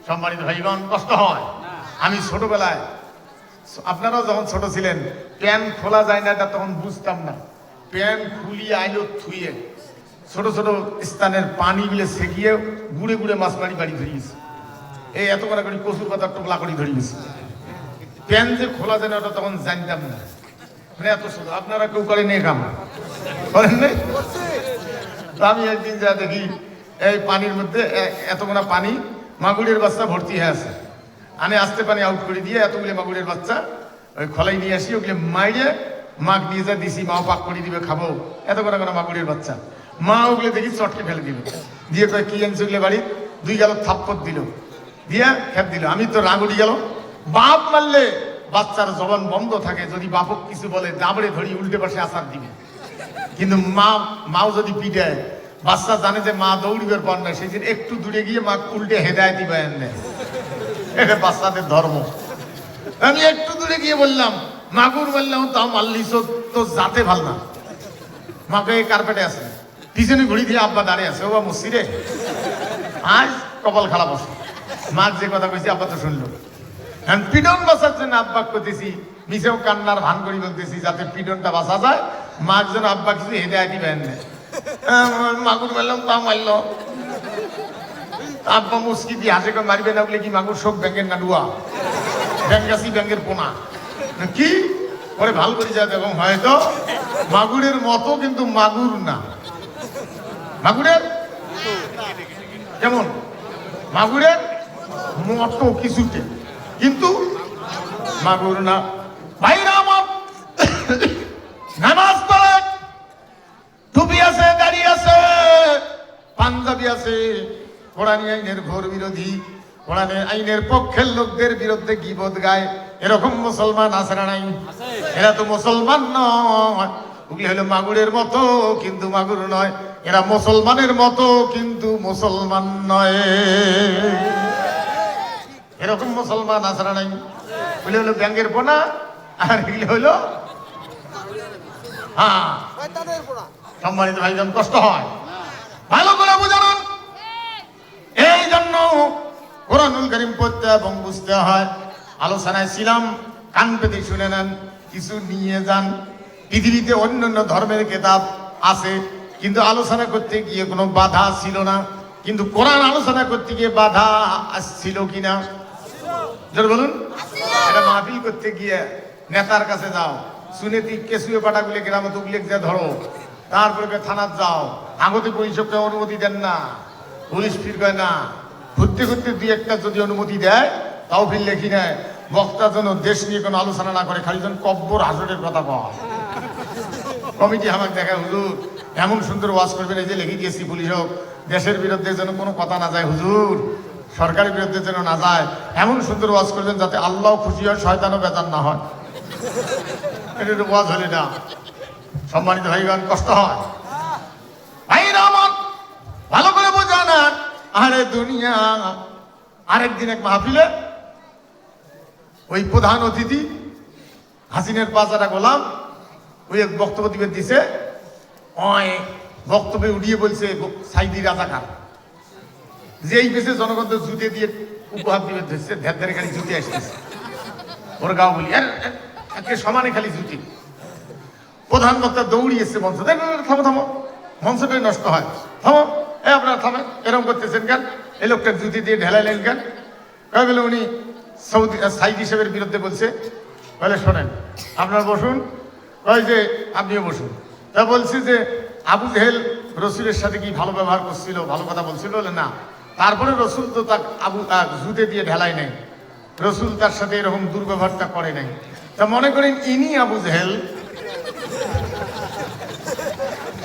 সম্মানিত ভাইগণ, কষ্ট হয়। আমি ছোটবেলায়, আপনারাও যখন ছোট ছিলেন, প্যান খোলা যায় না এটা তখন বুঝতাম না। প্যান খুলিয়ে আইলো থুইয়ে ছোট ছোট স্থানের পানি গুলো সেকিয়ে গুড়ে গুড়ে মাছ মারি বাড়ি ধরিয়েছে। এই এত করে করি কচুর পাতা টোকলা করে ধরিয়েছে। প্যান যে খোলা যায় না ওটা তখন জানতাম না। মানে এত ছোট। আপনারা কেউ করেন এই কাম? করেন নাই? আমি একদিন যা দেখি এই পানির মধ্যে এতগুলো পানি, মাগুরের বাচ্চা ভর্তি হয়ে আছে। আমি আস্তে পানি আউট করে দিয়ে এতগুলো মাগুরের বাচ্চা ওই খলাই নিয়ে আসি, ওগুলো মাইরে মাগ নিয়ে যা দিছি, মাও পাক করে দিবে, খাবো। এত করে মাগুরের বাচ্চা, মা ওগুলো দেখি চটকে ফেলে দিল, দিয়ে কয় কি আনছে ওগুলো বাড়ি, 2 গেল থাপ্পড় দিল, দিয়ে খেপ দিল। আমি তো রাগ উঠে গেল। বাপ মারলে বাচ্চার জবান বন্ধ থাকে, যদি বাপক কিছু বলে দাবড়ে ধরি উল্টে পাশে আসার দিবে। কিন্তু মাও যদি পিটায়, বাচ্চা জানে যে মা দৌড়িবার পর না, সেই একটু দূরে গিয়ে মা উল্টে হেদায় দিবে। এটা বাচ্চাদের ধর্ম। আমি একটু দূরে গিয়ে বললাম মাগুর, বললাম তাও মারলি তো জাতে ভাল না। মাকে কার্পেটে আছে, পিছনে ঘুরি দিয়ে আব্বা দাঁড়িয়ে আছে। ও বা মসজিদে আজ কপাল খারাপ আছে। মাক যে কথা কইছি আব্বা তো শুনলো। আমি পিডন বাঁচার জন্য আব্বা করতেছি, মিছেও কান্নার ভান করি বলতেছি যাতে পিডনটা বাঁচা যায়। মার জন্য আব্বা কিছু হেদায় দিবেন না। মাগুর মারলাম, তা মারল। আব্বা মুস্কি দিয়ে হাসে করে মারবে না বলে কি মাগুর শোক ব্যাংকের নাডুয়া, ব্যাঙ্গাসি ব্যাংকের পোনা কি পরে ভাল করে যায়। এবং হয়তো মাগুরের মতো কিন্তু মাগুর না। মাগুরের কেমন? মাগুরের মতো কিছুতে, কিন্তু মাগুর না। ভাইরা আমার, নামাজ পড়ে, টুপি আছে, দাড়ি আছে, পাঞ্জাবি আছে, কোরআন আইনের ঘোর বিরোধী, কোরআন আইনের পক্ষের লোকদের বিরুদ্ধে গীবত গায়, এরকম মুসলমান আছে না নাই? এরা তো মুসলমান নয়। ওগুলি হলো মাগুরের মতো কিন্তু মাগুর নয়। এরা মুসলমানের মতো কিন্তু মুসলমান নয়। এরকম মুসলমান আছে না নাই? ওগুলি হলো ব্যাঙের পোনা, আর এগুলি হলো সম্মানিত ভাইজান, কষ্ট হয়। ভালো করে বুঝানো। এই জন্য কোরআনুল কারীম পড়তে এবং বুঝতে হয়। আলোচনায় ছিলাম, কান পেতে শুনে নেন, কিছু নিয়ে যান। পৃথিবীতে অন্যান্য ধর্মের কিতাব আছে, কিন্তু আলোচনা করতে গিয়ে কোনো বাধা ছিল না। কিন্তু কোরআন আলোচনা করতে গিয়ে বাধা আসছিল কিনা বলুন? এটা মাহফিল করতে গিয়ে নেতার কাছে যাও, সুনেতি কেসুয়ে পাটাগুলি গ্রামে তুগলে যে ধরো, তারপরে থানার যাও, আগতে পরিষদকে অনুমতি দেন না, পুলিশ ফির কয় না। ঘুরতে ঘুরতে 2-1টা যদি অনুমতি দেয় তাও ফির লেখি নেয়। বক্তা যেন দেশ নিয়ে কোনো আলোচনা না করে, খালি যেন কব্বর হাসরের কথা কয়। কমিটি আমাকে দেখায়, হুজুর এমন সুন্দর ওয়াজ করবেন, এই যে লিখে দিয়েছি পুলিশ হোক, দেশের বিরুদ্ধে যেন কোনো কথা না যায় হুজুর, সরকারের বিরুদ্ধে যেন না যায়, এমন সুন্দর ওয়াজ করবেন যাতে আল্লাহ খুশি হয়, শয়তানও বেজার না হয়। এটা ওয়াজ হলে না। সম্মানিত ভাইগণ, কষ্ট হয়। ভাইরা আমার, ভালো করে বোঝা না। আরে দুনিয়া। আরেকদিন এক মাহফিলে ওই প্রধান অতিথি হাসিনের পাঁচাটা গোলাম ওই এক বক্তব্য দিবে দিছে। ওই বক্তব্যে উঠিয়ে বলছে সাইদি রাজাকার, যে এই বেশি জনগণদের জুতে দিয়ে উপহার দিবে ধরছে, ধ্যার ধারে খালি জুতে আসতেছে ওর গাও বলি, একে সমানে খালি জুতি। প্রধান বক্তা দৌড়িয়েছে মঞ্চ, থামো থামো, মঞ্চটাই নষ্ট হয়, থামো, আপনারা থামেন, এরকম করতেছেন কেন? এই লোকটার জুতি দিয়ে ঢেলাইলেন কেন? কয় বলে উনি সাইদি সাহেবের বিরুদ্ধে বলছে। বলে শোনেন, আপনার বসুন। কয় যে আপনিও বসুন। তা বলছি যে আবু জেহেল রসুলের সাথে কি ভালো ব্যবহার করছিল, ভালো কথা বলছিল? বলে না। তারপরে রসুল তো তার জুতে দিয়ে ঢেলাই নাই, রসুল তার সাথে এরকম দুর্ব্যবহারটা করে নাই। তা মনে করেন ইনি আবু জেহেল,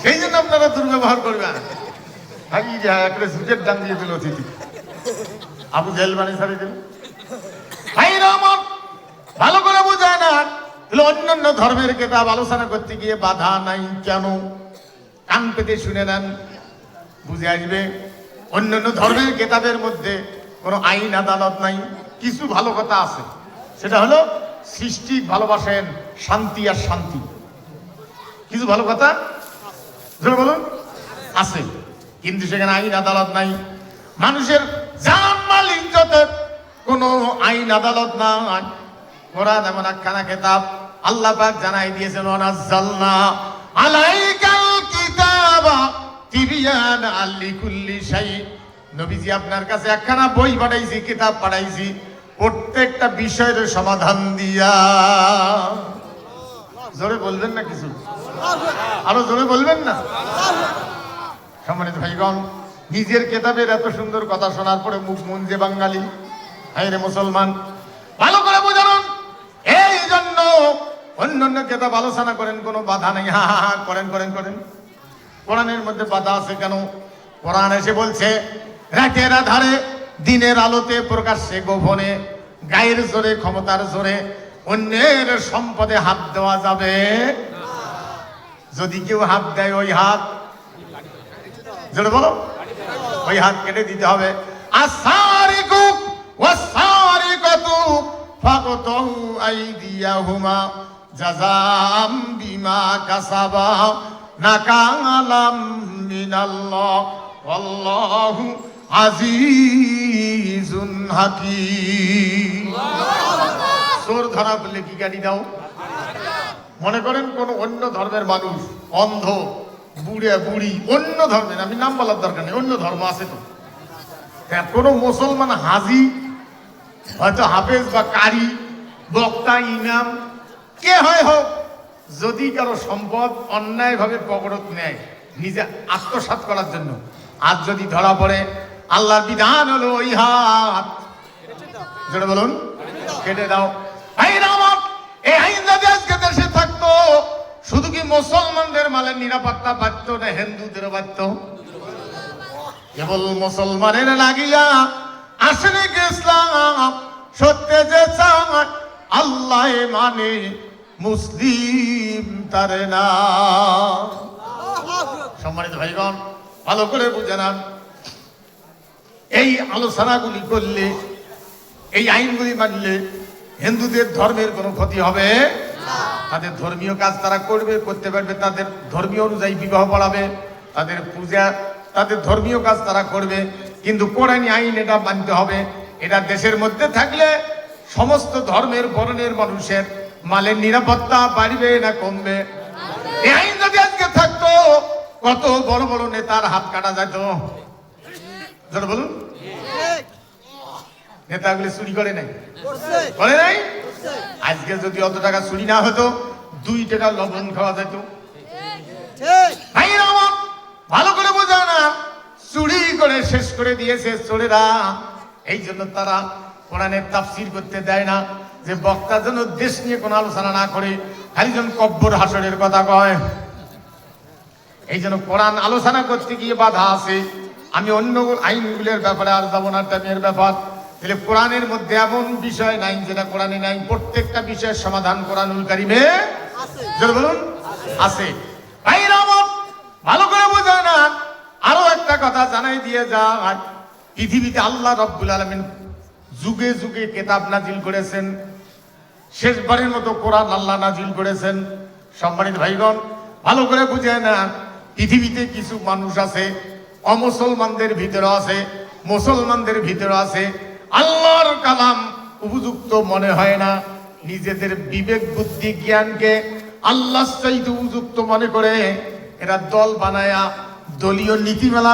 সেই জন্য আপনারা দুর্ব্যবহার করবেন। একটা জুটের দাম দিয়ে দিল অতিথি, আবু জেহেল মানে ছাড়িয়ে দিল। ভালো করে বোঝায় না। অন্যান্য ধর্মের কিতাব আলোচনা করতে গিয়ে বাধা নাই কেন? কান পেতে শুনে নেন, বুঝে আসবে। অন্যান্য ধর্মের কিতাবের মধ্যে কোনো আইন আদালত নাই, কিছু ভালো কথা আছে। সেটা হলো সৃষ্টি ভালোবাসেন, শান্তি আর শান্তি, কিছু ভালো কথা বলুন আছে। কিন্তু সেখানে আইন আদালত নাই, মানুষের জান মাল ইজ্জতের কোনো আইন আদালত নাই। কোরআন এমন একখানা কিতাব, আল্লাহ পাক জানাই দিয়েছেন ওয়ানাজ্জালনা আলাইকাল কিতাবা তিবিয়ানাল লিকুল্লি শাই। নবীজি আপনার কাছে একখানা বই পাঠাইছি, কিতাব পাঠাইছি প্রত্যেকটা বিষয়ের সমাধান দিয়া। জোরে বলবেন না কিছু? আরো জোরে বলবেন না? সম্মানিত ভাইগণ, নিজের কেতাবের এত সুন্দর কথা শোনার পরে মুখ মন যে বাঙালি, হায়রে মুসলমান, ভালো করে বুঝান। এই জন্য অন্যান্য কেতাব আলোচনা করেন, কোনো বাধা নেই, হা হা করেন করেন করেন। কোরআনের মধ্যে বাধা আছে কেন? কোরআন এসে বলছে রাতের আধারে দিনের আলোতে প্রকাশ্যে গোপনে গায়ের জোরে ক্ষমতার জোরে অন্যের সম্পদে হাত দেওয়া যাবে। যদি কেউ হাত দেয় ওই হাত জোরে বলো, ওই হাত কেটে দিতে হবে। আসারিকু ওয়াসারিকাতু ফাকতু আইদিয়াহুমা জাযাম বিমা কাসাবা নাকালাম মিনাল্লাহ ওয়াল্লাহু আজিজুন হাকীম। চোর ধরা বললে কি গাড়ি দাও? মনে করেন কোন অন্য ধর্মের মানুষ, অন্ধ, বুড়ে বুড়ি, অন্য ধর্মের, আমি নাম বলার দরকার নেই, অন্য ধর্ম আছে তো, কোন মুসলমান হাজি, হয়তো হাফেজ বা কারি, বক্তা, ইমাম, কে হয় হোক, যদি কারো সম্পদ অন্যায় ভাবে পকড়ত নেয় নিজে আত্মসাৎ করার জন্য, আর যদি ধরা পড়ে, আল্লাহর বিধান হলো ওই হাত যেটা বলুন কেটে দাও। এই আইন যদি আজকে দেশে থাকতো, শুধু কি মুসলমানদের মালের নিরাপত্তা পাচ্ত না হিন্দুদেরও পাচ্ত? কেবল মুসলমানের লাগিয়া আসলে কি ইসলাম? সত্যে যে চায় আল্লাহ মানে, মুসলিম তারে না। সম্মানিত ভাইগণ, ভালো করে বুঝে নেন, এই আলোচনাগুলি করলে, এই আইনগুলি মানলে হিন্দুদের ধর্মের কোনো ক্ষতি হবে? তাদের ধর্মীয় কাজ তারা করবে, করতে পারবে, তাদের ধর্মীয় অনুযায়ী বিবাহ পড়াবে, তাদের পূজা, তাদের ধর্মীয় কাজ তারা করবে, কিন্তু কোরআনী আইন এটা মানতে হবে। এটা দেশের মধ্যে থাকলে সমস্ত ধর্মের বর্ণের মানুষের মালের নিরাপত্তা বাড়বে না কমবে? এই আইন যদি আজকে থাকতো, কত বড় বড় নেতার হাত কাটা যেত। বলুন, নেতাগুলি চুরি করে নাই? করে নাই? আজকে যদি অত টাকা চুরি না হতো, 2 টাকা লবণ খাওয়া যেত। ভালো করে বোঝা না, চুরি করে শেষ করে দিয়েছে চোরেরা। এই জন্য তারা কোরআনের তাফসীর করতে দেয় না, যে বক্তা যেন দেশ নিয়ে কোনো আলোচনা না করে, খালি যেন কব্বর হাসরের কথা কয়। এই জন্য কোরআন আলোচনা করতে গিয়ে বাধা আছে। আমি অন্য আইনগুলোর ব্যাপারে আর যাবো না, টাইমের ব্যাপার। তাহলে কোরআনের মধ্যে এমন বিষয় নাই যেটা কোরআনে নাই। প্রত্যেকটা বিষয়ের সমাধান কোরআনুল কারিমে বলুন আছে। ভালো করে বোঝা না। আরো একটা কথা জানাই দিয়ে যায়, পৃথিবীতে আল্লাহ রাব্বুল আলামিন যুগে যুগে কিতাব নাজিল করেছেন, শেষবারের মতো কোরআন আল্লাহ নাজিল করেছেন। সম্মানিত ভাইগণ, ভালো করে বুঝে না, পৃথিবীতে কিছু মানুষ আছে, অমুসলমানদের ভিতরে আছে, মুসলমানদের ভিতরে আছে, আল্লাহর কালাম উপযুক্ত মনে হয় না, নিজেদের বিবেক বুদ্ধি জ্ঞানকে আল্লাহর চাইতে উপযুক্ত মনে করে এরা দল বানায়া দলীয় নীতিমালা